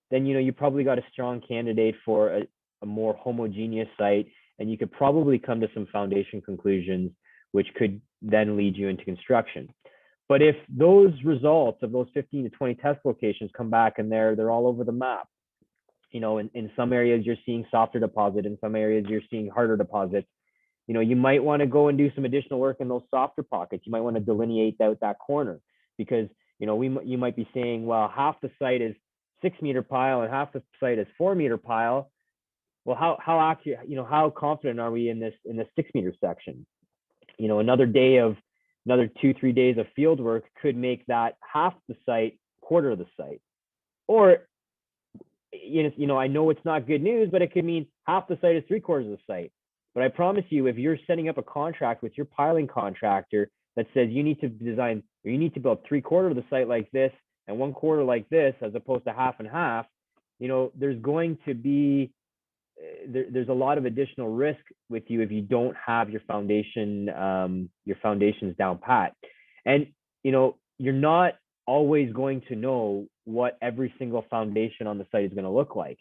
Speaker 2: then you probably got a strong candidate for a more homogeneous site, and you could probably come to some foundation conclusions, which could then lead you into construction. But if those results of those 15 to 20 test locations come back and they're all over the map, in some areas you're seeing softer deposit, in some areas you're seeing harder deposits, you might want to go and do some additional work in those softer pockets. You might want to delineate out that corner, because you might be saying, well, half the site is 6 meter pile and half the site is 4 meter pile. Well, how confident are we in this 6 meter section? Another 2-3 days of field work could make that half the site quarter of the site. Or I know it's not good news, but it could mean half the site is 3/4 of the site. But I promise you, if you're setting up a contract with your piling contractor that says you need to design, or you need to build 3/4 of the site like this and 1/4 like this, as opposed to half and half, there's going to be there's a lot of additional risk with you if you don't have your foundations down pat. And you're not always going to know what every single foundation on the site is going to look like.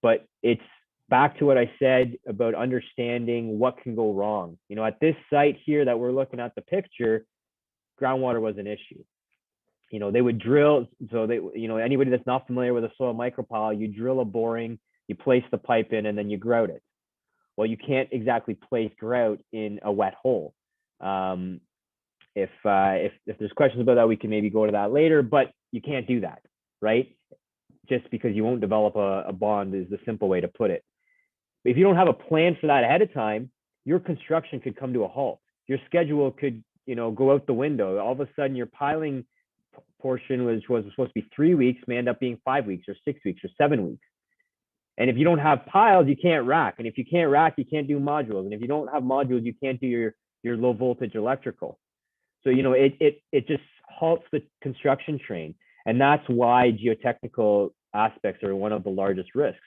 Speaker 2: But it's back to what I said about understanding what can go wrong. At this site here that we're looking at the picture, groundwater was an issue. They would drill. So anybody that's not familiar with a soil micropile, you drill a boring, you place the pipe in, and then you grout it. Well, you can't exactly place grout in a wet hole. If there's questions about that, we can maybe go to that later, but you can't do that, right? Just because you won't develop a bond is the simple way to put it. If you don't have a plan for that ahead of time, your construction could come to a halt. Your schedule could, go out the window. All of a sudden, your piling portion was supposed to be 3 weeks, may end up being 5 weeks or 6 weeks or 7 weeks. And if you don't have piles, you can't rack. And if you can't rack, you can't do modules. And if you don't have modules, you can't do your low voltage electrical. So, it just halts the construction train. And that's why geotechnical aspects are one of the largest risks.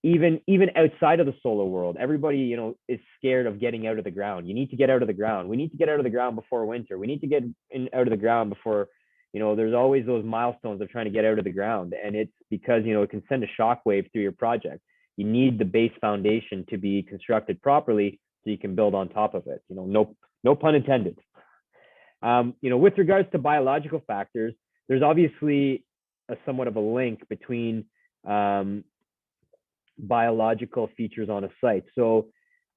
Speaker 2: Even outside of the solar world, everybody, is scared of getting out of the ground. You need to get out of the ground. We need to get out of the ground before winter. We need to get out of the ground before, there's always those milestones of trying to get out of the ground. And it's because, it can send a shockwave through your project. You need the base foundation to be constructed properly so you can build on top of it. No pun intended. With regards to biological factors, there's obviously somewhat of a link between biological features on a site. So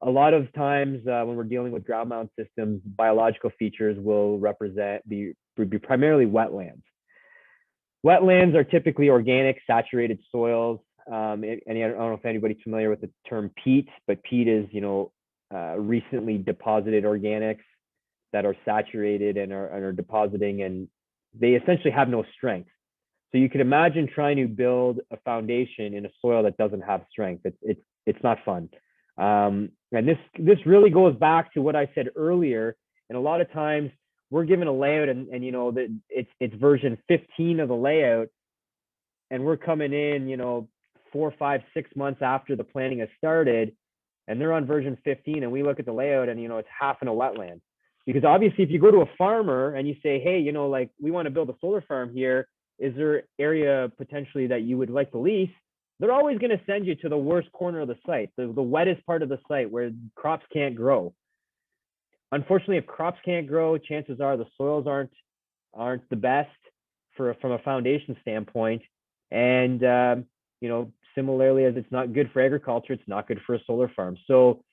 Speaker 2: a lot of times when we're dealing with ground mount systems, biological features will be primarily wetlands. Wetlands are typically organic, saturated soils. And I don't know if anybody's familiar with the term peat, but peat is, recently deposited organics that are saturated and are depositing, and they essentially have no strength. So you can imagine trying to build a foundation in a soil that doesn't have strength. It's not fun. And this really goes back to what I said earlier. And a lot of times we're given a layout and that it's version 15 of the layout, and we're coming in 4, 5, 6 months after the planning has started, and they're on version 15, and we look at the layout and it's half in a wetland. Because obviously if you go to a farmer and you say, hey, we want to build a solar farm here, is there area potentially that you would like to lease? They're always going to send you to the worst corner of the site, the wettest part of the site where crops can't grow. Unfortunately, if crops can't grow, chances are the soils aren't the best from a foundation standpoint. And similarly, as it's not good for agriculture, it's not good for a solar farm. So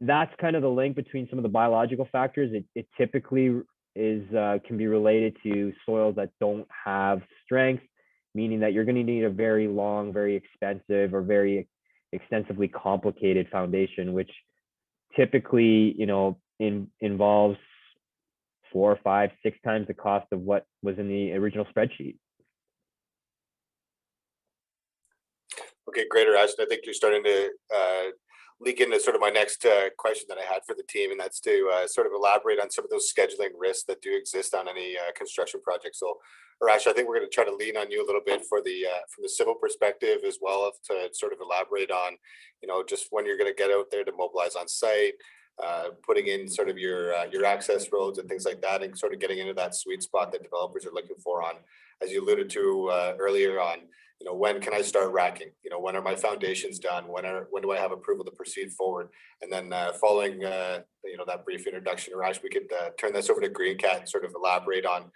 Speaker 2: that's kind of the link between some of the biological factors. It typically can be related to soils that don't have strength, meaning that you're going to need a very long, very expensive, or very extensively complicated foundation, which typically, involves 4, 5, 6 times the cost of what was in the original spreadsheet.
Speaker 1: Okay, great, Arash. I think you're starting to leak into sort of my next question that I had for the team, and that's to sort of elaborate on some of those scheduling risks that do exist on any construction project. So, Arash, I think we're going to try to lean on you a little bit for the from the civil perspective, as well as to sort of elaborate on, just when you're going to get out there to mobilize on site, putting in sort of your access roads and things like that, and sort of getting into that sweet spot that developers are looking for on, as you alluded to earlier on. When can I start racking? When are my foundations done? When do I have approval to proceed forward? And then following, that brief introduction, Arash, we could turn this over to GreenCat and sort of elaborate on,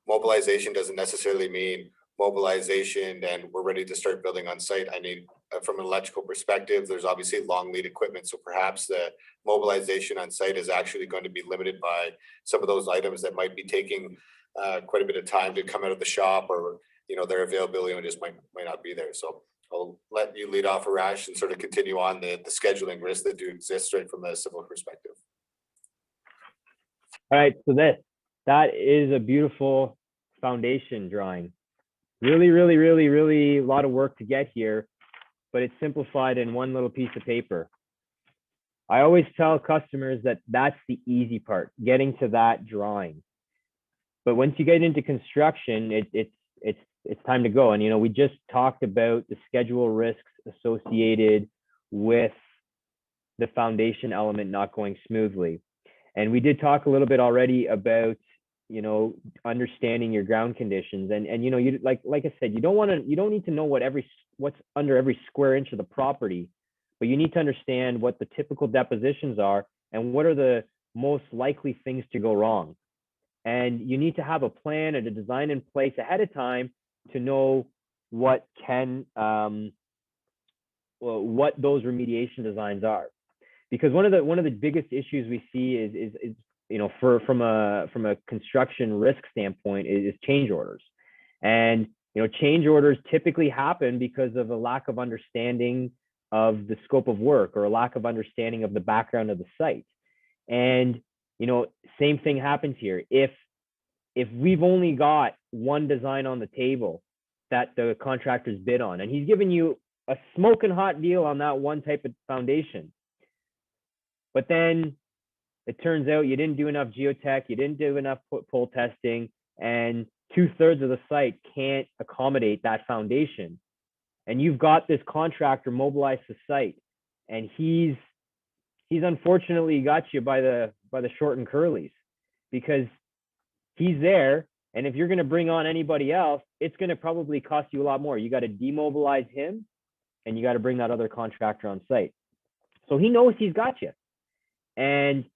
Speaker 1: mobilization doesn't necessarily mean mobilization and we're ready to start building on site. I need, from an electrical perspective, there's obviously long lead equipment. So perhaps the mobilization on site is actually going to be limited by some of those items that might be taking quite a bit of time to come out of the shop, or their availability just might not be there. So I'll let you lead off, Arash, and sort of continue on the scheduling risks that do exist right from a civil perspective.
Speaker 2: All right, so that is a beautiful foundation drawing. Really, really, really, really a lot of work to get here. but it's simplified in one little piece of paper. I always tell customers that that's the easy part, getting to that drawing. But once you get into construction, it's time to go. And we just talked about the schedule risks associated with the foundation element not going smoothly. And we did talk a little bit already about understanding your ground conditions. And you like I said, you don't need to know what's under every square inch of the property, but you need to understand what the typical depositions are and what are the most likely things to go wrong. And you need to have a plan and a design in place ahead of time to know what those remediation designs are. Because one of the biggest issues we see is from a construction risk standpoint is change orders. And change orders typically happen because of a lack of understanding of the scope of work or a lack of understanding of the background of the site. And same thing happens here. If we've only got one design on the table that the contractor's bid on, and he's giving you a smoking hot deal on that one type of foundation, but then it turns out you didn't do enough geotech, you didn't do enough pole testing, and 2/3 of the site can't accommodate that foundation. And you've got this contractor mobilized to site, and he's unfortunately got you by the short and curlies, because he's there. And if you're going to bring on anybody else, it's going to probably cost you a lot more. You got to demobilize him, and you got to bring that other contractor on site. So he knows he's got you. And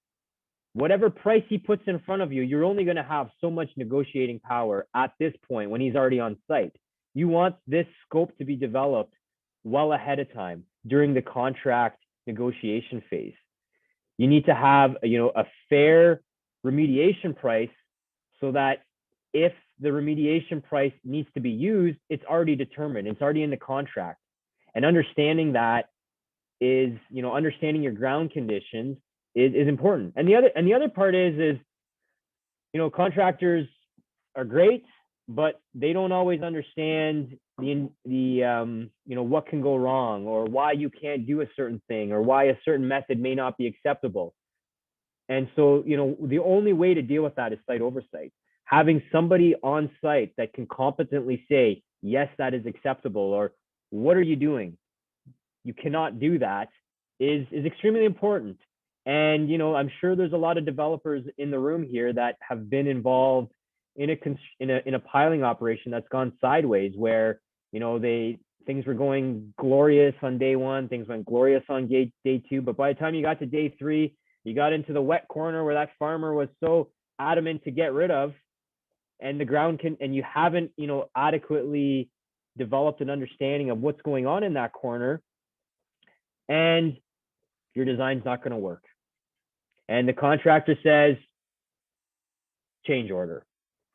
Speaker 2: whatever price he puts in front of you, you're only going to have so much negotiating power at this point when he's already on site. You want this scope to be developed well ahead of time during the contract negotiation phase. You need to have a fair remediation price, so that if the remediation price needs to be used, it's already determined, it's already in the contract. And understanding that is, understanding your ground conditions is important. And the other part is contractors are great, but they don't always understand the what can go wrong, or why you can't do a certain thing, or why a certain method may not be acceptable. And so, the only way to deal with that is site oversight. Having somebody on site that can competently say, yes, that is acceptable, or what are you doing? You cannot do that, is extremely important. And, I'm sure there's a lot of developers in the room here that have been involved in a piling operation that's gone sideways, where, things were going glorious on day one, things went glorious on day two, but by the time you got to day three, you got into the wet corner where that farmer was so adamant to get rid of, and and you haven't, adequately developed an understanding of what's going on in that corner, and your design's not going to work. And the contractor says, change order.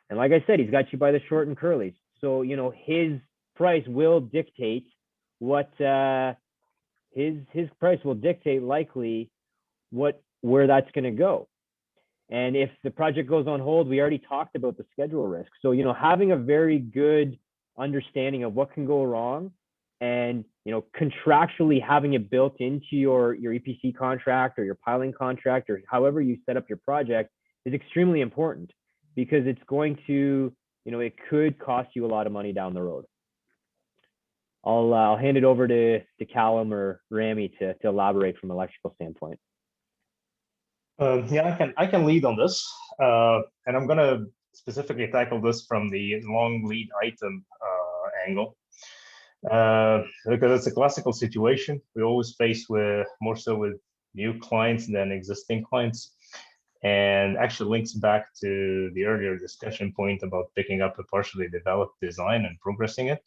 Speaker 2: And like I said, he's got you by the short and curlies. So, his price will dictate his price will dictate likely where that's going to go. And if the project goes on hold, we already talked about the schedule risk. So, having a very good understanding of what can go wrong, and, contractually having it built into your EPC contract or your piling contract, or however you set up your project, is extremely important, because it's going to, it could cost you a lot of money down the road. I'll hand it over to Callum or Rami to elaborate from an electrical standpoint.
Speaker 4: Yeah, I can lead on this, and I'm going to specifically tackle this from the long lead item angle, because it's a classical situation we always face more so with new clients than existing clients, and actually links back to the earlier discussion point about picking up a partially developed design and progressing it.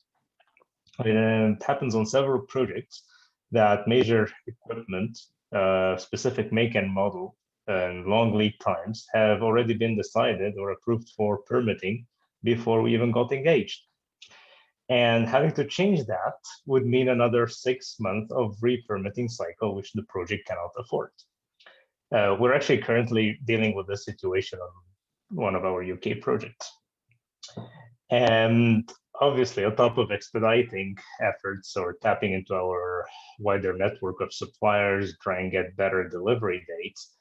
Speaker 4: It happens on several projects that major equipment, specific make and model, and long lead times have already been decided or approved for permitting before we even got engaged. And having to change that would mean another 6 months of re-permitting cycle, which the project cannot afford. We're actually currently dealing with this situation on one of our UK projects. And obviously, on top of expediting efforts or tapping into our wider network of suppliers, try and get better delivery dates,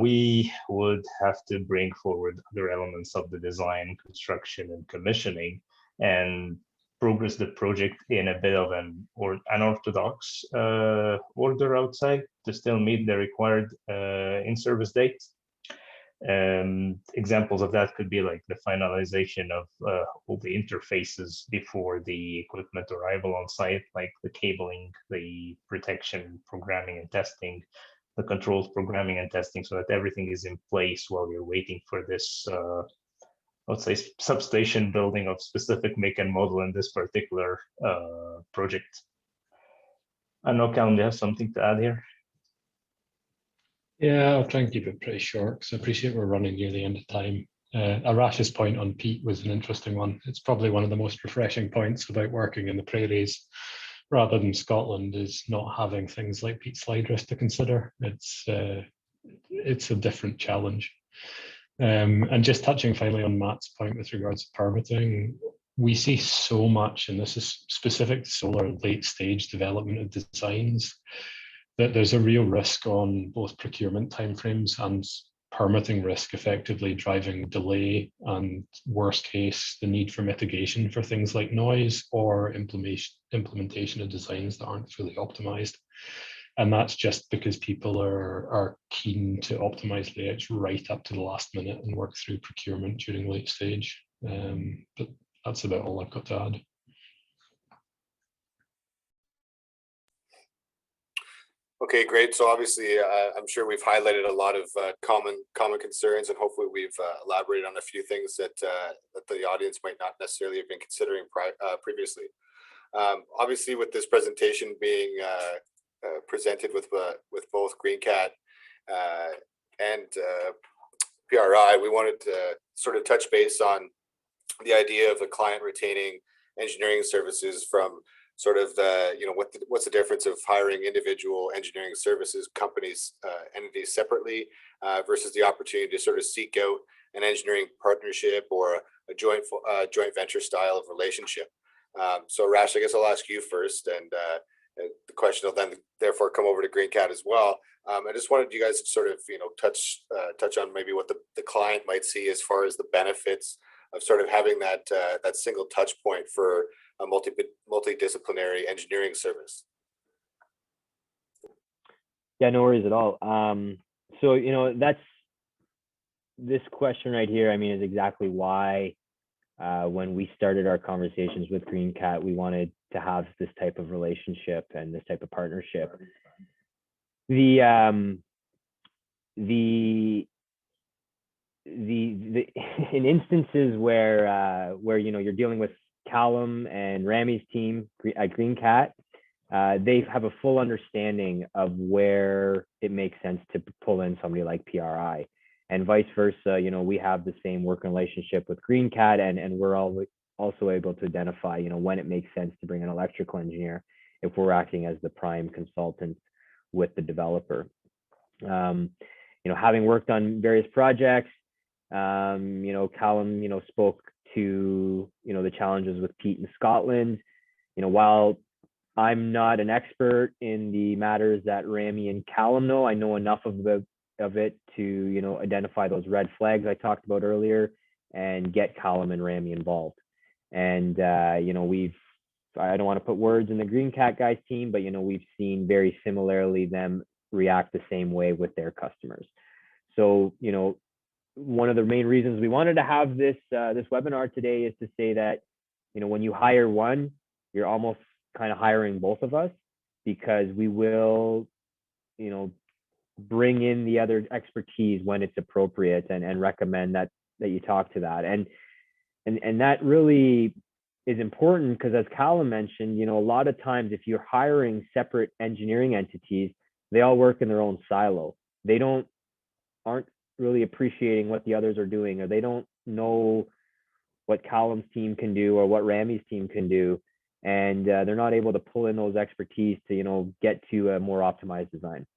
Speaker 4: we would have to bring forward other elements of the design, construction, and commissioning, and progress the project in a bit of an unorthodox order outside to still meet the required in-service dates. Examples of that could be like the finalization of all the interfaces before the equipment arrival on site, like the cabling, the protection, programming and testing, the controls, programming and testing, so that everything is in place while you're waiting for this, let's say, substation building of specific make and model in this particular project. I know, Callum, do you have something to add here?
Speaker 5: Yeah, I'll try and keep it pretty short because I appreciate we're running near the end of time. Arash's point on peat was an interesting one. It's probably one of the most refreshing points about working in the prairies rather than Scotland, is not having things like peat slide risk to consider. It's a different challenge. And just touching finally on Matt's point with regards to permitting, we see so much, and this is specific to solar late stage development of designs, that there's a real risk on both procurement timeframes and permitting risk, effectively driving delay and, worst case, the need for mitigation for things like noise or implementation of designs that aren't fully optimized. And that's just because people are keen to optimize layouts right up to the last minute and work through procurement during late stage. But that's about all I've got to add.
Speaker 1: Okay, great. So obviously, I'm sure we've highlighted a lot of common concerns, and hopefully we've elaborated on a few things that that the audience might not necessarily have been considering previously. Obviously, with this presentation being presented with both GreenCat and PRI, we wanted to sort of touch base on the idea of the client retaining engineering services from sort of the, what's the difference of hiring individual engineering services companies, entities separately versus the opportunity to sort of seek out an engineering partnership or a joint venture style of relationship. So Arash, I guess I'll ask you first, and the question will then therefore come over to GreenCat as well. I just wanted you guys to sort of touch on maybe what the client might see as far as the benefits of sort of having that single touch point for a multidisciplinary engineering service.
Speaker 2: Yeah, no worries at all. So that's this question right here, I mean, is exactly why when we started our conversations with GreenCat, we wanted to have this type of relationship and this type of partnership. In instances where you're dealing with Callum and Rami's team at GreenCat, they have a full understanding of where it makes sense to pull in somebody like PRI, and vice versa. We have the same working relationship with GreenCat, and we're also able to identify when it makes sense to bring an electrical engineer if we're acting as the prime consultant with the developer. Having worked on various projects, Callum spoke to the challenges with peat in Scotland. While I'm not an expert in the matters that Rami and Callum know, I know enough of it to identify those red flags I talked about earlier and get Callum and Rami involved. And I don't want to put words in the GreenCat guys team, but we've seen very similarly them react the same way with their customers. So one of the main reasons we wanted to have this webinar today is to say that when you hire one, you're almost kind of hiring both of us, because we will bring in the other expertise when it's appropriate and recommend that you talk to that. And that really is important, because as Callum mentioned, a lot of times if you're hiring separate engineering entities, they all work in their own silo. They aren't really appreciating what the others are doing, or they don't know what Callum's team can do or what Rami's team can do, and they're not able to pull in those expertise to get to a more optimized design.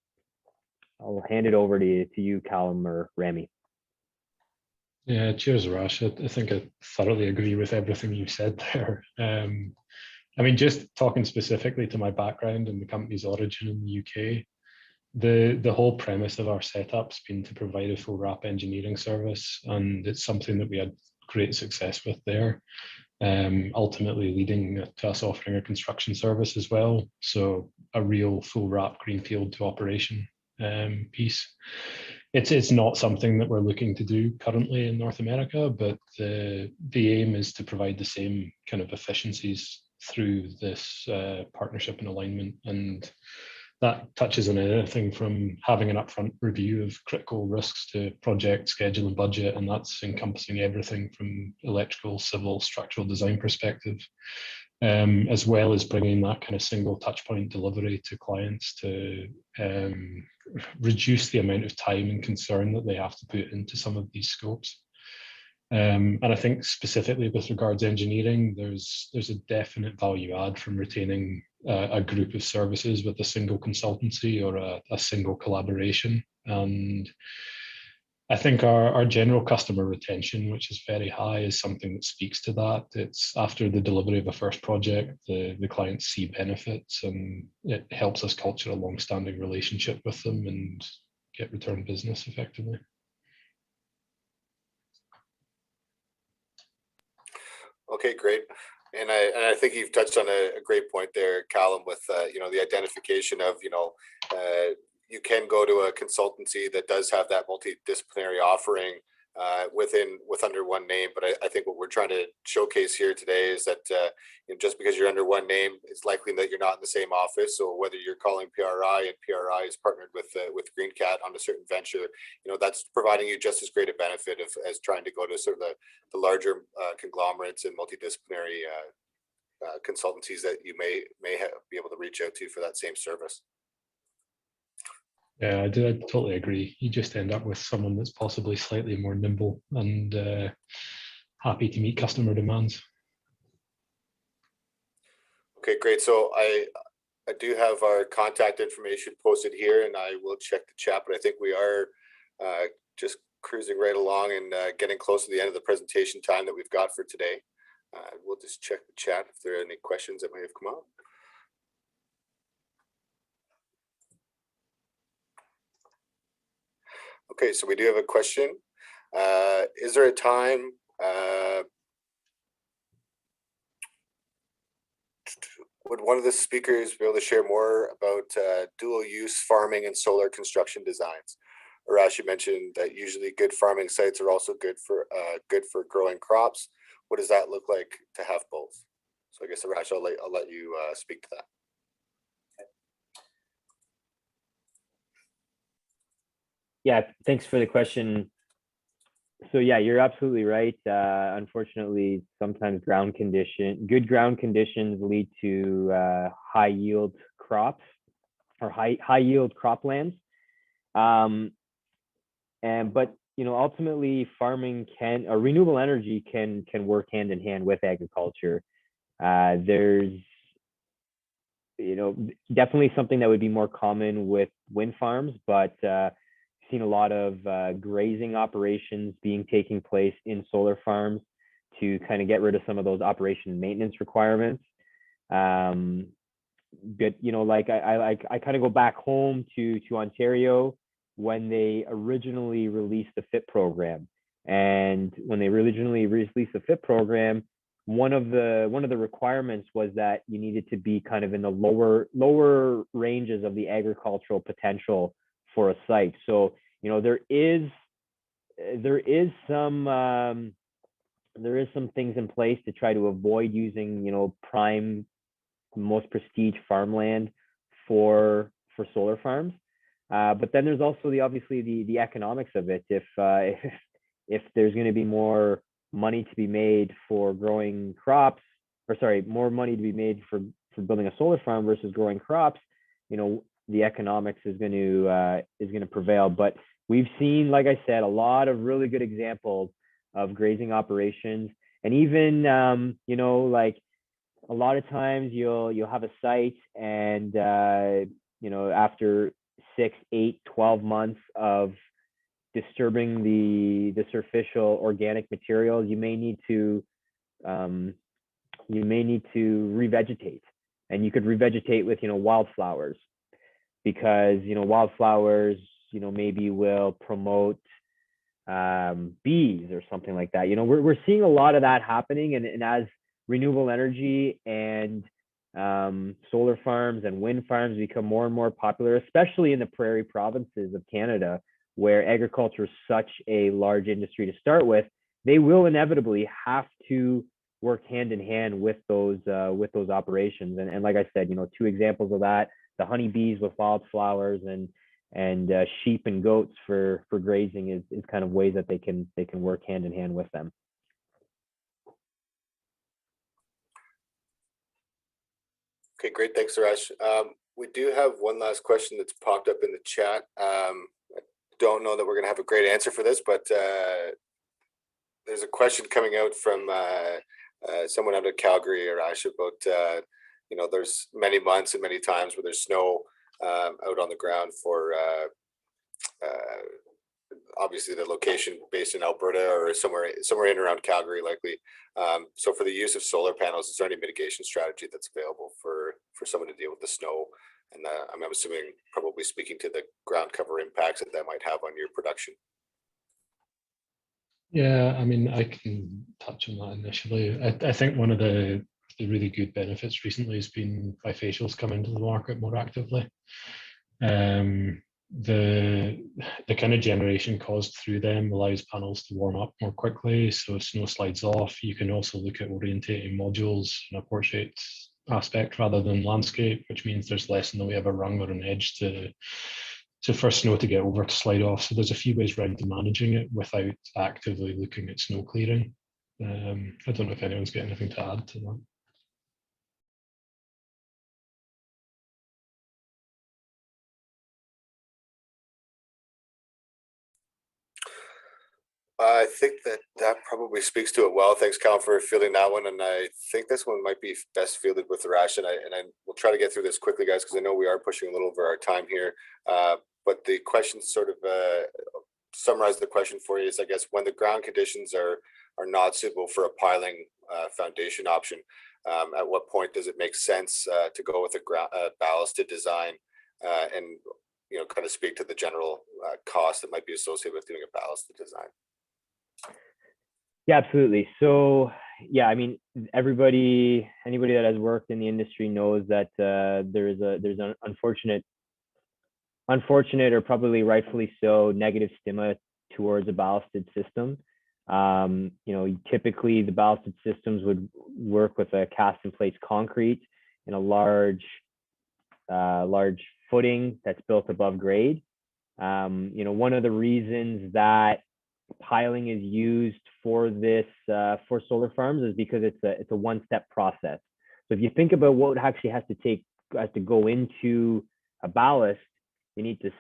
Speaker 2: I'll hand it over to you, Callum or Rami.
Speaker 5: Yeah, cheers, Rash. I think I thoroughly agree with everything you said there. I mean, just talking specifically to my background and the company's origin in the UK, the whole premise of our setup's been to provide a full wrap engineering service, and it's something that we had great success with there. Ultimately leading to us offering a construction service as well. So a real full wrap greenfield to operation piece. It's not something that we're looking to do currently in North America, but the aim is to provide the same kind of efficiencies through this partnership and alignment. And that touches on anything from having an upfront review of critical risks to project schedule and budget, and that's encompassing everything from electrical, civil, structural design perspective, as well as bringing that kind of single touch point delivery to clients to reduce the amount of time and concern that they have to put into some of these scopes. And I think specifically with regards to engineering, there's a definite value add from retaining a group of services with a single consultancy or a single collaboration. And I think our general customer retention, which is very high, is something that speaks to that. It's after the delivery of a first project, the clients see benefits, and it helps us culture a long-standing relationship with them and get return business effectively.
Speaker 1: Okay, great. And I think you've touched on a great point there, Callum, with the identification of you can go to a consultancy that does have that multidisciplinary offering with under one name. But I think what we're trying to showcase here today is that just because you're under one name, it's likely that you're not in the same office. So whether you're calling PRI and PRI is partnered with GreenCat on a certain venture, that's providing you just as great a benefit as trying to go to sort of the larger conglomerates and multidisciplinary consultancies that you may be able to reach out to for that same service.
Speaker 5: Yeah, I totally agree. You just end up with someone that's possibly slightly more nimble and happy to meet customer demands.
Speaker 1: Okay, great. So I do have our contact information posted here, and I will check the chat, but I think we are just cruising right along and getting close to the end of the presentation time that we've got for today. We'll just check the chat if there are any questions that may have come up. Okay, so we do have a question. Is there a time would one of the speakers be able to share more about dual use farming and solar construction designs? Arash, you mentioned that usually good farming sites are also good for growing crops. What does that look like to have both? So I guess Arash, I'll let you speak to that.
Speaker 2: Yeah, thanks for the question. So yeah, you're absolutely right. Unfortunately, sometimes good ground conditions lead to high yield crops or high yield croplands. But ultimately, farming or renewable energy can work hand in hand with agriculture. There's definitely something that would be more common with wind farms, but seen a lot of grazing operations taking place in solar farms to kind of get rid of some of those operation and maintenance requirements. But I kind of go back home to Ontario when they originally released the FIT program, and when they originally released the FIT program, one of the requirements was that you needed to be kind of in the lower ranges of the agricultural potential for a site. So there is some things in place to try to avoid using prime, most prestige farmland for solar farms. But then there's also obviously the economics of it. If there's going to be more money to be made for growing crops, more money to be made for building a solar farm versus growing crops, the economics is going to prevail. But we've seen, like I said, a lot of really good examples of grazing operations, and even like a lot of times you'll have a site, and after 6, 8, 12 months of disturbing the superficial organic materials, you may need to revegetate, and you could revegetate with wildflowers, because wildflowers maybe will promote bees or something like that. We're seeing a lot of that happening, and as renewable energy and solar farms and wind farms become more and more popular, especially in the prairie provinces of Canada, where agriculture is such a large industry to start with, they will inevitably have to work hand in hand with those operations. And like I said, 2 examples of that: the honeybees with wildflowers, and sheep and goats for grazing is kind of ways that they can work hand in hand with them.
Speaker 1: Okay, great. Thanks, Arash. We do have one last question that's popped up in the chat. I don't know that we're going to have a great answer for this, but there's a question coming out from someone out of Calgary, Arash, about there's many months and many times where there's snow out on the ground for obviously the location based in Alberta or somewhere in around Calgary, likely. So for the use of solar panels, is there any mitigation strategy that's available for someone to deal with the snow? And I'm assuming probably speaking to the ground cover impacts that might have on your production.
Speaker 5: Yeah, I mean, I can touch on that initially. I think one of the really good benefits recently has been bifacials coming to the market more actively. The kind of generation caused through them allows panels to warm up more quickly, so snow slides off. You can also look at orientating modules in a portrait aspect rather than landscape, which means there's less in the way of a rung or an edge for snow to get over to slide off. So there's a few ways around to managing it without actively looking at snow clearing. I don't know if anyone's got anything to add to that.
Speaker 1: I think that probably speaks to it well. Thanks, Cal, for fielding that one. And I think this one might be best fielded with Arash. And I will try to get through this quickly, guys, because I know we are pushing a little over our time here. But the question sort of summarize the question for you is, I guess, when the ground conditions are not suitable for a piling foundation option, at what point does it make sense to go with a ballasted design and kind of speak to the general cost that might be associated with doing a ballasted design?
Speaker 2: Yeah, absolutely. So yeah, I mean, anybody that has worked in the industry knows that there's an unfortunate or probably rightfully so negative stigma towards a ballasted system. Typically the ballasted systems would work with a cast in place concrete in a large footing that's built above grade. One of the reasons that piling is used for for solar farms is because it's a one-step process. So if you think about what actually has to go into a ballast, you need to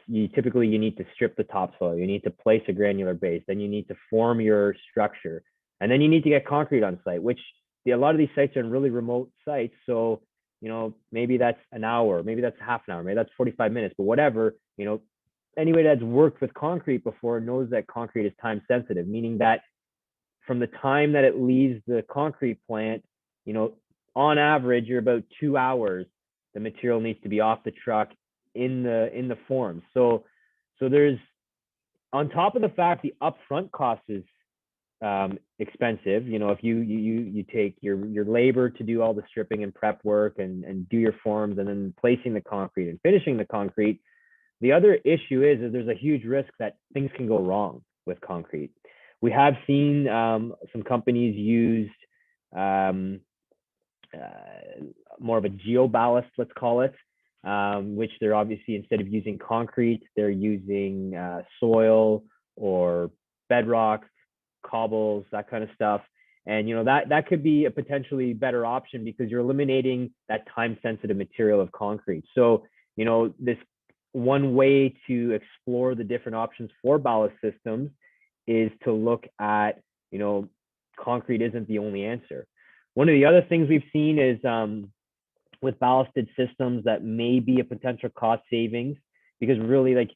Speaker 2: strip the topsoil, you need to place a granular base, then you need to form your structure, and then you need to get concrete on site, which a lot of these sites are in really remote sites. So maybe that's an hour, maybe that's half an hour, maybe that's 45 minutes, but whatever. Anybody that's worked with concrete before knows that concrete is time sensitive, meaning that from the time that it leaves the concrete plant, on average, you're about 2 hours, the material needs to be off the truck in the form. So there's, on top of the fact the upfront cost is expensive. If you take your labor to do all the stripping and prep work and do your forms and then placing the concrete and finishing the concrete. The other issue is there's a huge risk that things can go wrong with concrete. We have seen some companies use more of a geoballast, let's call it, which they're obviously, instead of using concrete, they're using soil or bedrock, cobbles, that kind of stuff. And that could be a potentially better option because you're eliminating that time-sensitive material of concrete. So this one way to explore the different options for ballast systems is to look at, concrete isn't the only answer. One of the other things we've seen is with ballasted systems that may be a potential cost savings, because really, like,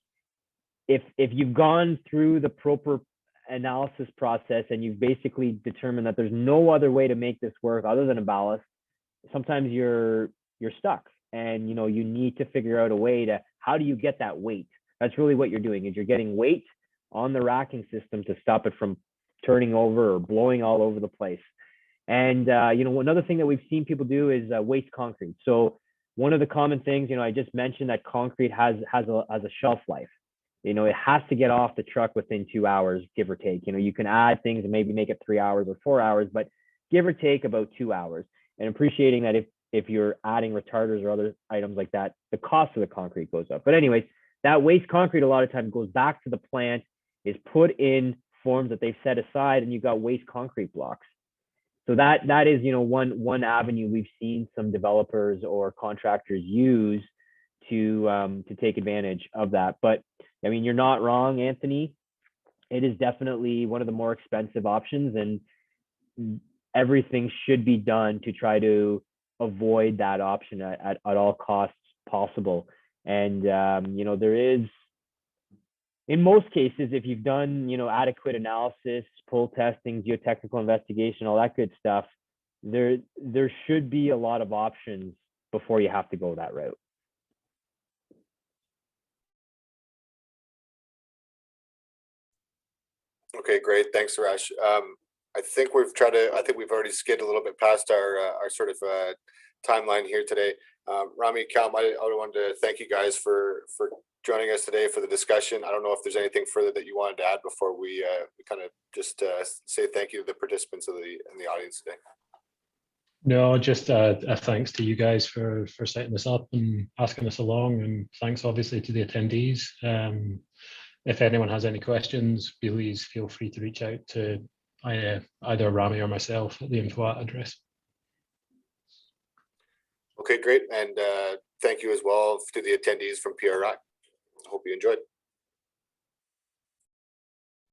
Speaker 2: if you've gone through the proper analysis process and you've basically determined that there's no other way to make this work other than a ballast, sometimes you're stuck, and you need to figure out a way to, how do you get that weight? That's really what you're doing, is you're getting weight on the racking system to stop it from turning over or blowing all over the place. And another thing that we've seen people do is waste concrete. So one of the common things, I just mentioned that concrete has a shelf life. It has to get off the truck within 2 hours, give or take. You can add things and maybe make it 3 hours or 4 hours, but give or take about 2 hours. And appreciating that if you're adding retarders or other items like that, the cost of the concrete goes up. But anyways, that waste concrete a lot of times goes back to the plant, is put in forms that they've set aside, and you've got waste concrete blocks. So that is one avenue we've seen some developers or contractors use to take advantage of that. But I mean, you're not wrong, Anthony. It is definitely one of the more expensive options, and everything should be done to try to avoid that option at all costs possible. And there is, in most cases, if you've done adequate analysis, pull testing, geotechnical investigation, all that good stuff, there should be a lot of options before you have to go that route.
Speaker 1: Okay, great. Thanks, Arash. I think we've already skidded a little bit past our sort of timeline here today. Rami, Calum, I wanted to thank you guys for joining us today for the discussion. I don't know if there's anything further that you wanted to add before we kind of just say thank you to the participants in the audience today.
Speaker 5: No, just a thanks to you guys for setting this up and asking us along, and thanks obviously to the attendees. If anyone has any questions, please feel free to reach out to either Rami or myself at the info address.
Speaker 1: Okay, great. And thank you as well to the attendees from PRI. Hope you enjoyed.